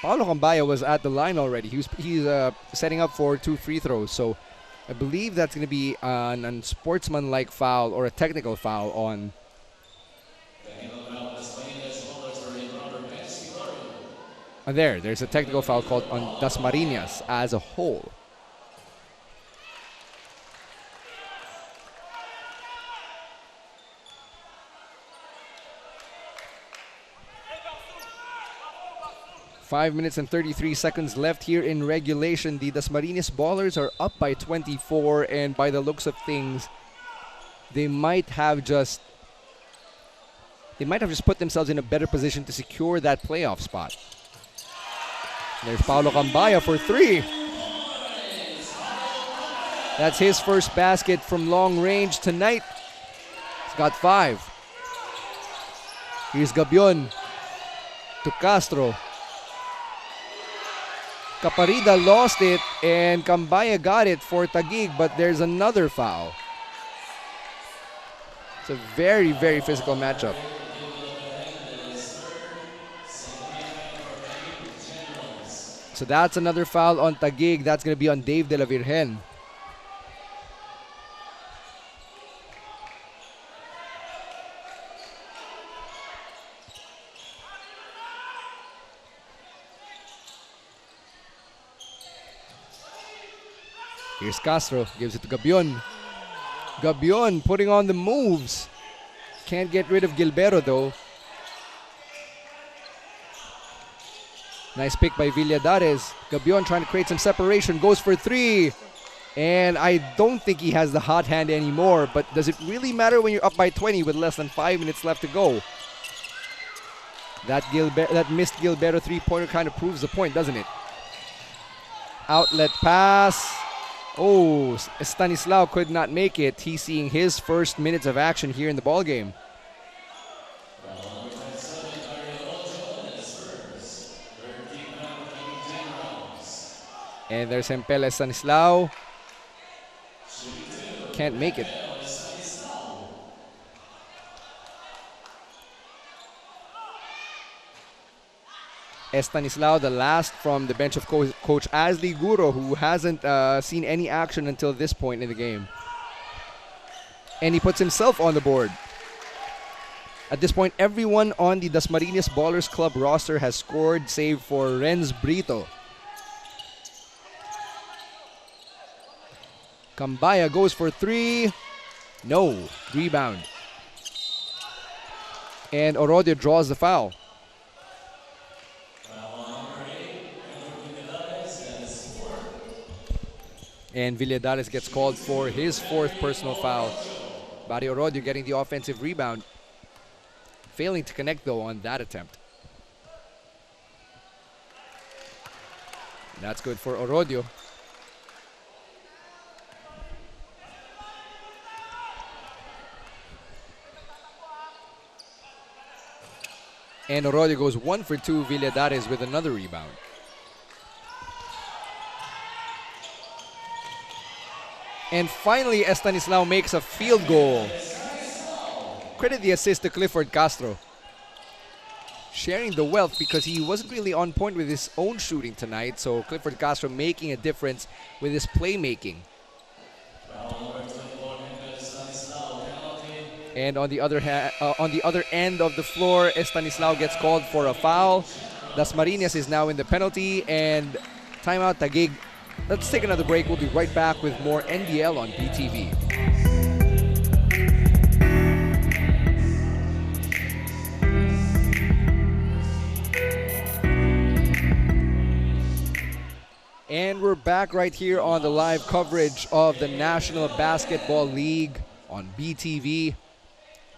Speaker 1: Paulo Cambaya was at the line already. He's setting up for 2 free throws. So I believe that's going to be an unsportsmanlike foul or a technical foul on. And there's a technical foul called on Dasmariñas as a whole. Five minutes and 33 seconds left here in regulation. The Dasmariñas Ballers are up by 24, and by the looks of things, they might have just put themselves in a better position to secure that playoff spot. There's Paulo Cambaya for 3. That's his first basket from long range tonight. He's got 5. Here's Gabion to Castro. Caparida lost it and Cambaya got it for Taguig, but there's another foul. It's a very, very physical matchup. So that's another foul on Taguig. That's going to be on Dave de la Virgen. Here's Castro, gives it to Gabion. Gabion putting on the moves. Can't get rid of Gilbero though. Nice pick by Villadares. Gabion trying to create some separation, goes for three. And I don't think he has the hot hand anymore, but does it really matter when you're up by 20 with less than 5 minutes left to go? That missed Gilbero three-pointer kind of proves the point, doesn't it? Outlet pass. Oh, Stanislao could not make it. He's seeing his first minutes of action here in the ballgame. And there's Hempele Stanislao. Can't make it. Estanislao, the last from the bench of Coach Asli Guro, who hasn't seen any action until this point in the game. And he puts himself on the board. At this point, everyone on the Dasmariñas Ballers Club roster has scored, save for Renz Brito. Cambaya goes for three. No. Rebound. And Orodio draws the foul. And Villadares gets called for his fourth personal foul. Barry Orodio getting the offensive rebound. Failing to connect though on that attempt. That's good for Orodio. And Orodio goes 1 for 2. Villadares with another rebound. And finally, Estanislao makes a field goal. Credit the assist to Clifford Castro. Sharing the wealth because he wasn't really on point with his own shooting tonight. So Clifford Castro making a difference with his playmaking. And on the other end of the floor, Estanislao gets called for a foul. Dasmariñas is now in the penalty and timeout Taguig. Let's take another break. We'll be right back with more NBL on BTV. And we're back right here on the live coverage of the National Basketball League on BTV.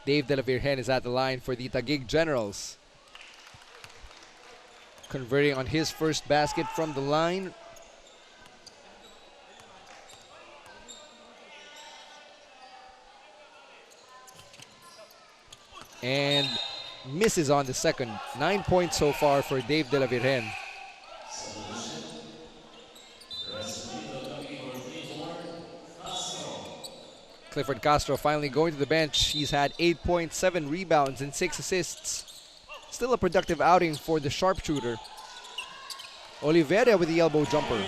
Speaker 1: Dave de la Virgen is at the line for the Taguig Generals. Converting on his first basket from the line. And misses on the second. 9 points so far for Dave de la Virgen. Clifford Castro finally going to the bench. He's had 8 points, 7 rebounds, and 6 assists. Still a productive outing for the sharpshooter. Oliveira with the elbow jumper.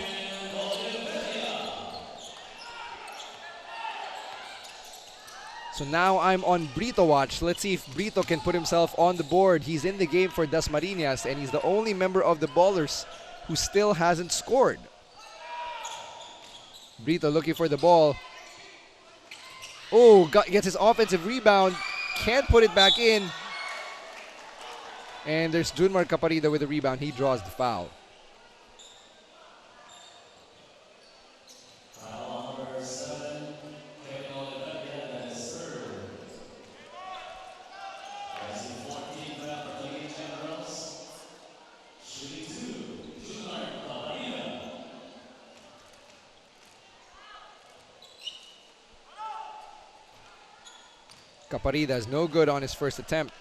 Speaker 1: So now I'm on Brito watch. Let's see if Brito can put himself on the board. He's in the game for Dasmariñas, and he's the only member of the Ballers who still hasn't scored. Brito looking for the ball. Oh, gets his offensive rebound. Can't put it back in. And there's Junmar Caparida with the rebound. He draws the foul. Caparida is no good on his first attempt.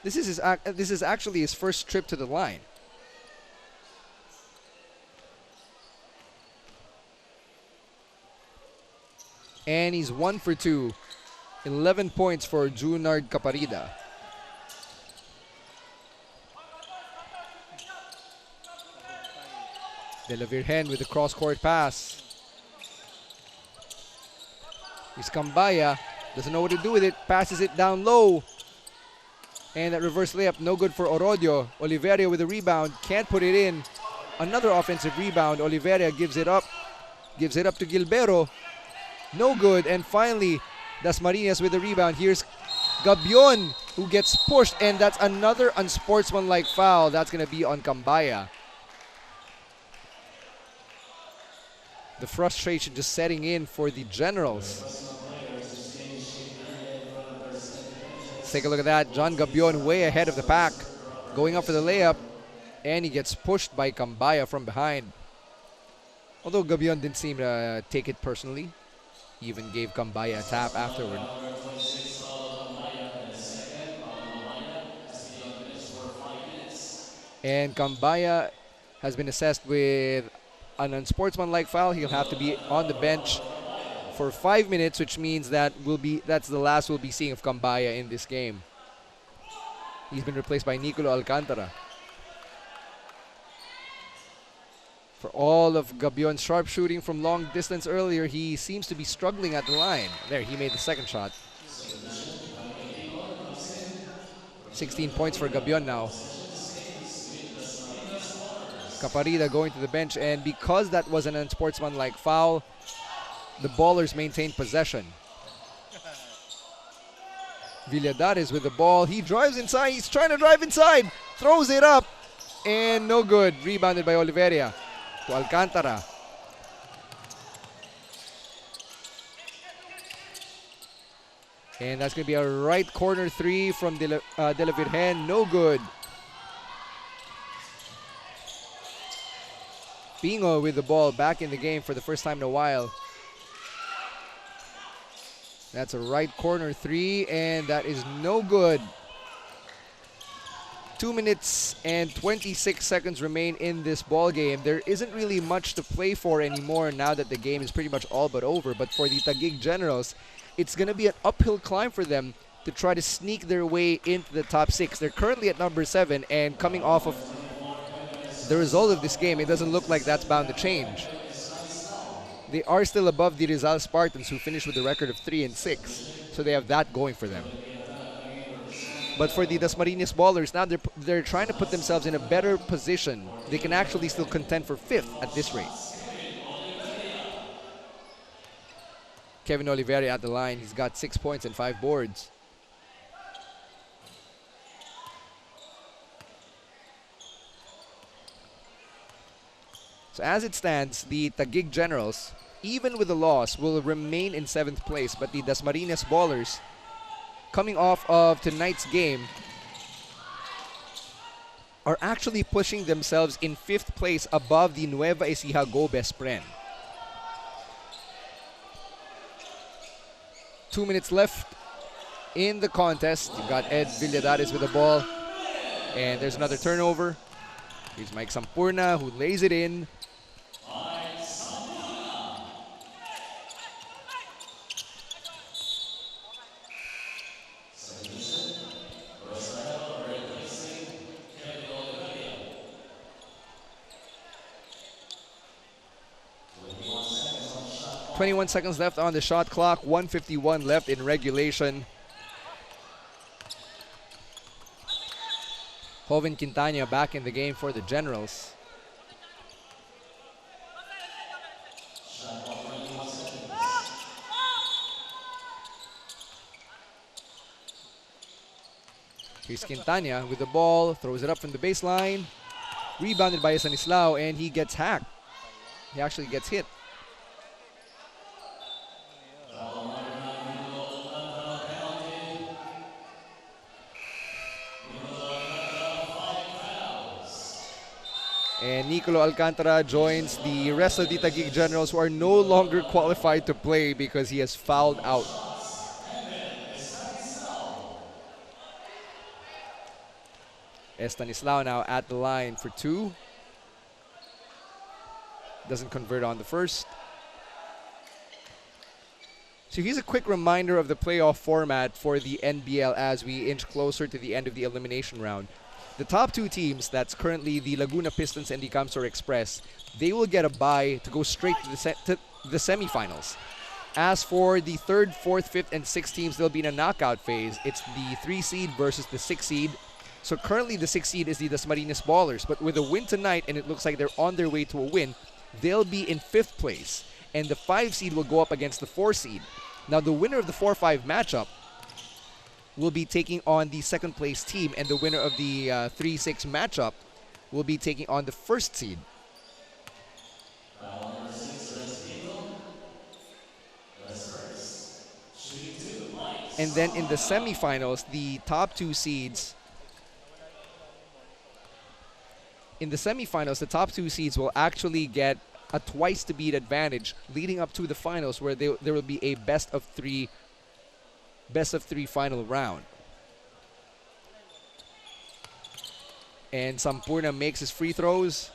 Speaker 1: This is actually his first trip to the line. And he's 1 for 2. 11 points for Junard Caparida. De La Virgen with the cross-court pass. He's Cambaya. Doesn't know what to do with it. Passes it down low. And that reverse layup, no good for Orodio. Oliveria with a rebound. Can't put it in. Another offensive rebound. Oliveria gives it up. Gives it up to Gilbero. No good. And finally, Dasmariñas with the rebound. Here's Gabion, who gets pushed. And that's another unsportsmanlike foul. That's going to be on Cambaya. The frustration just setting in for the Generals. Let's take a look at that. John Gabion way ahead of the pack. Going up for the layup. And he gets pushed by Cambaya from behind. Although Gabion didn't seem to take it personally. He even gave Cambaya a tap afterward. And Cambaya has been assessed with an unsportsmanlike foul. He'll have to be on the bench for 5 minutes, which means that's the last we'll be seeing of Cambaya in this game. He's been replaced by Nicolo Alcantara. For all of Gabion's sharp shooting from long distance earlier, he seems to be struggling at the line. There, he made the second shot. 16 points for Gabion now. Caparida going to the bench, and because that was an unsportsmanlike foul, the Ballers maintained possession. Villadares with the ball. He drives inside. He's trying to drive inside. Throws it up. And no good. Rebounded by Oliveria to Alcantara. And that's going to be a right corner three from De La Virgen. No good. Bingo with the ball back in the game for the first time in a while. That's a right corner three, and that is no good. 2 minutes and 26 seconds remain in this ball game. There isn't really much to play for anymore now that the game is pretty much all but over. But for the Taguig Generals, it's going to be an uphill climb for them to try to sneak their way into the top 6. They're currently at number 7, and coming off of the result of this game, it doesn't look like that's bound to change. They are still above the Rizal Spartans, who finished with a record of 3-6. So they have that going for them. But for the Dasmariñas Ballers, now they're trying to put themselves in a better position. They can actually still contend for 5th at this rate. Kevin Oliveira at the line. He's got 6 points and 5 boards. So as it stands, the Taguig Generals, even with the loss, will remain in 7th place. But the Dasmariñas Ballers, coming off of tonight's game, are actually pushing themselves in 5th place above the Nueva Ecija Go Best Friend. 2 minutes left in the contest. You've got Ed Villadares with the ball. And there's another turnover. Here's Mike Sampurna, who lays it in. 21 seconds left on the shot clock. 1:51 left in regulation. Joven Quintana back in the game for the Generals. Here's Quintana with the ball, throws it up from the baseline. Rebounded by Stanislao, and he gets hacked. He actually gets hit. And Nicolo Alcantara joins the rest of the Taguig Generals, who are no longer qualified to play because he has fouled out. Stanislao now at the line for 2. Doesn't convert on the first. So here's a quick reminder of the playoff format for the NBL as we inch closer to the end of the elimination round. The top two teams, that's currently the Laguna Pistons and the Camsor Express, they will get a bye to go straight to the semifinals. As for the 3rd, 4th, 5th, and 6th teams, they'll be in a knockout phase. It's the 3 seed versus the 6 seed. So currently the 6 seed is the Dasmariñas Ballers, but with a win tonight, and it looks like they're on their way to a win, they'll be in 5th place. And the 5 seed will go up against the 4 seed. Now the winner of the 4-5 matchup will be taking on the 2nd place team, and the winner of the 3-6 matchup will be taking on the 1st seed. And then in the semifinals, the top 2 seeds. In the semifinals, the top 2 seeds will actually get a twice to beat advantage leading up to the finals, where there will be a best of 3 final round. And Sampurna makes his free throws.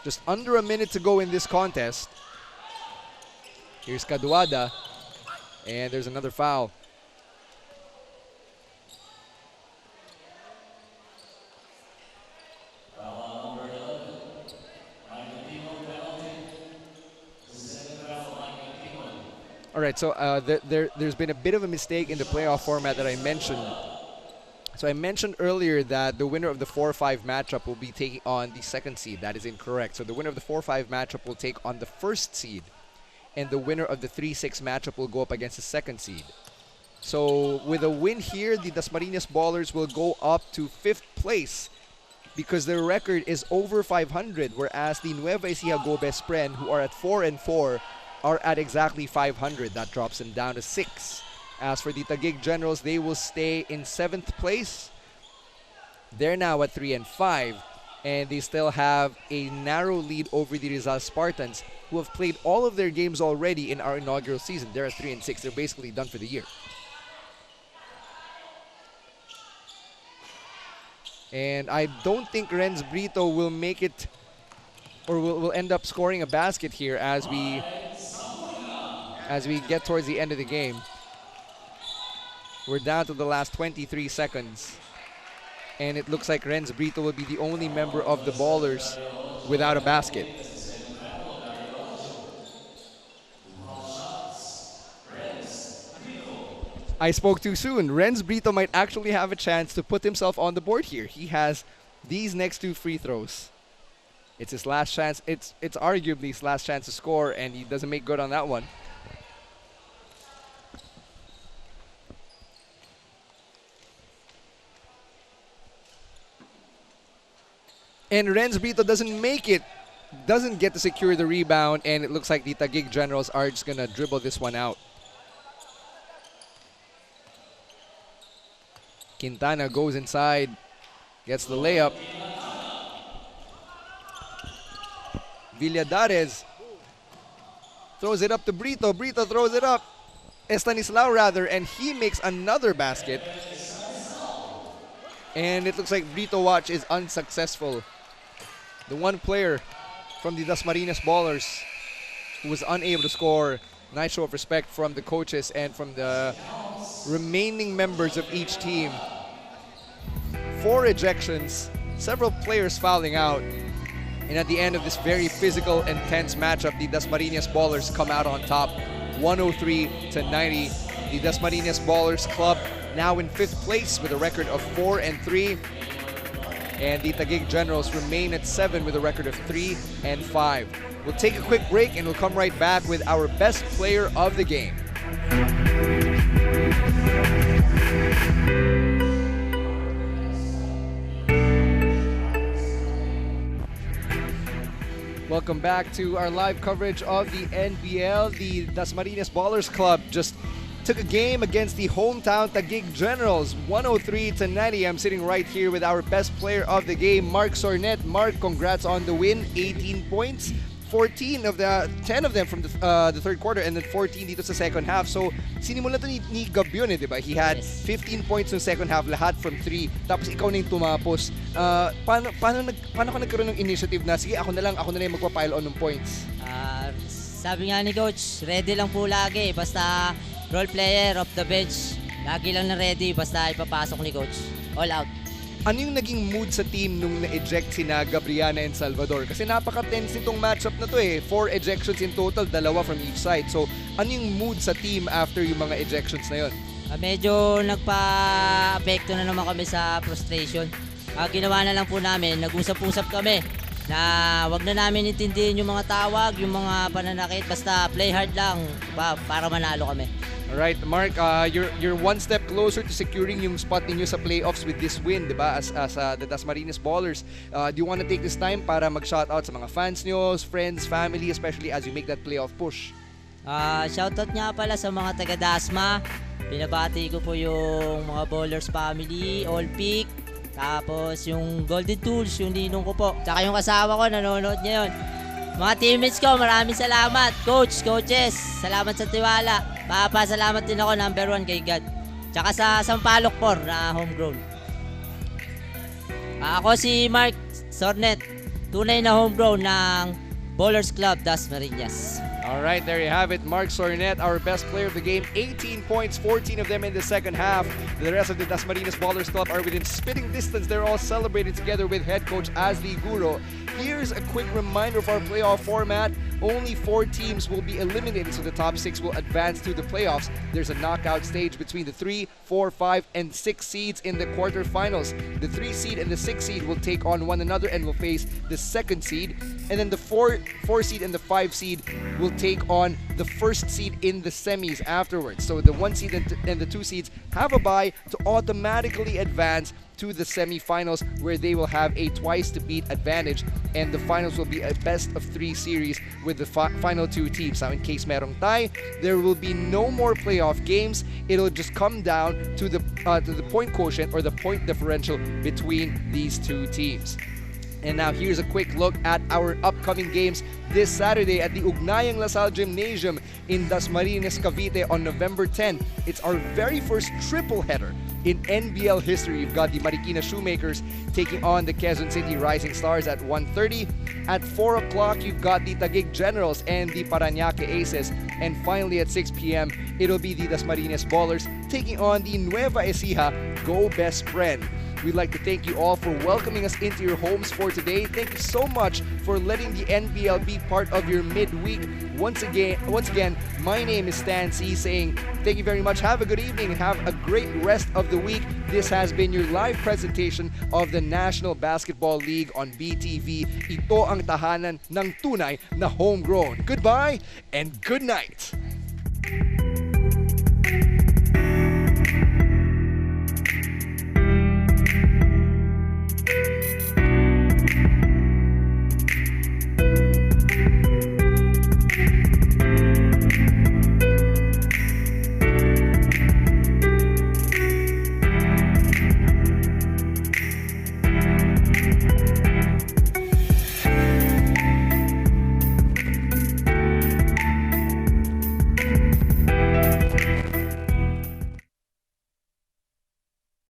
Speaker 1: Just under a minute to go in this contest. Here's Caduada, and there's another foul. All right, so there's been a bit of a mistake in the playoff format that I mentioned. So I mentioned earlier that the winner of the 4-5 matchup will be taking on the 2nd seed. That is incorrect. So the winner of the 4-5 matchup will take on the 1st seed, and the winner of the 3-6 matchup will go up against the 2nd seed. So with a win here, the Dasmariñas Ballers will go up to 5th place because their record is over 500, whereas the Nueva Ecija Go Best Friend, who are at 4-4, are at exactly 500. That drops them down to 6. As for the Taguig Generals, they will stay in 7th place. They're now at 3-5, and they still have a narrow lead over the Rizal Spartans, who have played all of their games already in our inaugural season. They're at 3-6. They're basically done for the year. And I don't think Renz Brito will make it, or will end up scoring a basket here as we get towards the end of the game. We're down to the last 23 seconds. And it looks like Renz Brito will be the only member of the Ballers without a basket. I spoke too soon. Renz Brito might actually have a chance to put himself on the board here. He has these next 2 free throws. It's his last chance. It's arguably his last chance to score, and he doesn't make good on that one. And Renz Brito doesn't make it, doesn't get to secure the rebound, and it looks like the Taguig Generals are just going to dribble this one out. Quintana goes inside, gets the layup. Villadares throws it up to Brito. Brito throws it up. Estanislao rather, and he makes another basket. And it looks like Brito Watch is unsuccessful. The one player from the Dasmariñas Ballers who was unable to score. Nice show of respect from the coaches and from the remaining members of each team. 4 ejections, several players fouling out. And at the end of this very physical, intense matchup, the Dasmariñas Ballers come out on top, 103-90. The Dasmariñas Ballers club now in 5th place with a record of 4-3. And the Taguig Generals remain at 7 with a record of 3-5. We'll take a quick break and we'll come right back with our best player of the game. Welcome back to our live coverage of the NBL. The Dasmariñas Ballers Club just took a game against the hometown Taguig Generals, 103-90. I'm sitting right here with our best player of the game, Mark Sornet. Mark, congrats on the win, 18 points, 14 of the 10 of them from the third quarter and then 14 dito sa second half. So sinimulan to ni Gabyon di ba? He had 15 points in second half, lahat from 3. Tapos ikaw na yung tumapos. Paano ka nagkaroon ng initiative na sige ako na lang yung magpa-pile on ng points?
Speaker 3: Sabi nga ni Coach, ready lang po lagi. Basta role player, off the bench, lagi lang na ready. Basta ipapasok ni Coach. All out.
Speaker 1: Ano yung naging mood sa team nung na-eject sina Gabriana and Salvador? Kasi napaka-tense itong matchup na to 4 ejections in total, 2 from each side. So, ano yung mood sa team after yung mga ejections na yun?
Speaker 3: Medyo nagpa-apekto na naman kami sa frustration. Ginawa na lang po namin, nag-usap-usap kami na wag na namin intindihin yung mga tawag, yung mga pananakit, basta play hard lang para manalo kami.
Speaker 1: Alright, Mark, you're one step closer to securing yung spot ninyo sa playoffs with this win, di ba? As the Dasmariñas Ballers. Do you want to take this time para mag-shoutout sa mga fans nyo, friends, family, especially as you make that playoff push?
Speaker 3: Shoutout nga pala sa mga taga-Dasma. Binabati ko po yung mga Ballers family, All Peak, tapos yung Golden Tools, yung ninong ko po. Tsaka yung asawa ko, nanonood niya yun. Mga teammates ko, maraming salamat. Coach, coaches, salamat sa tiwala. Papasalamat din ako, number 1 kay God. Tsaka sa Sampaloc 4 na homegrown. Ako si Mark Sornet, tunay na homegrown ng Ballers Club Dasmariñas.
Speaker 1: Alright, there you have it. Mark Sornet, our best player of the game. 18 points, 14 of them in the second half. The rest of the Dasmariñas Ballers Club are within spitting distance. They're all celebrating together with head coach Asli Guro. Here's a quick reminder of our playoff format. Only 4 teams will be eliminated, so the top 6 will advance to the playoffs. There's a knockout stage between the 3, 4, 5, and 6 seeds in the quarterfinals. The 3 seed and the 6 seed will take on one another and will face the 2nd seed. And then the 4 seed and the 5 seed will take on the 1st seed in the semis afterwards. So the 1 seed and the 2 seeds have a bye to automatically advance to the semifinals, where they will have a twice-to-beat advantage, and the finals will be a best-of-3 series with the final 2 teams. Now, in case merong tie, there will be no more playoff games. It'll just come down to the point quotient or the point differential between these 2 teams. And now here's a quick look at our upcoming games this Saturday at the Ugnayang Lasal Gymnasium in Dasmariñas, Cavite on November 10. It's our very first triple header in NBL history. You've got the Marikina Shoemakers taking on the Quezon City Rising Stars at 1:30. At 4 o'clock, you've got the Taguig Generals and the Parañaque Aces. And finally at 6 p.m., it'll be the Dasmariñas Ballers taking on the Nueva Ecija Go Best Friend. We'd like to thank you all for welcoming us into your homes for today. Thank you so much for letting the NBL be part of your midweek. Once again, my name is Stan C, saying thank you very much. Have a good evening and have a great rest of the week. This has been your live presentation of the National Basketball League on BTV. Ito ang tahanan ng tunay na homegrown. Goodbye and good night.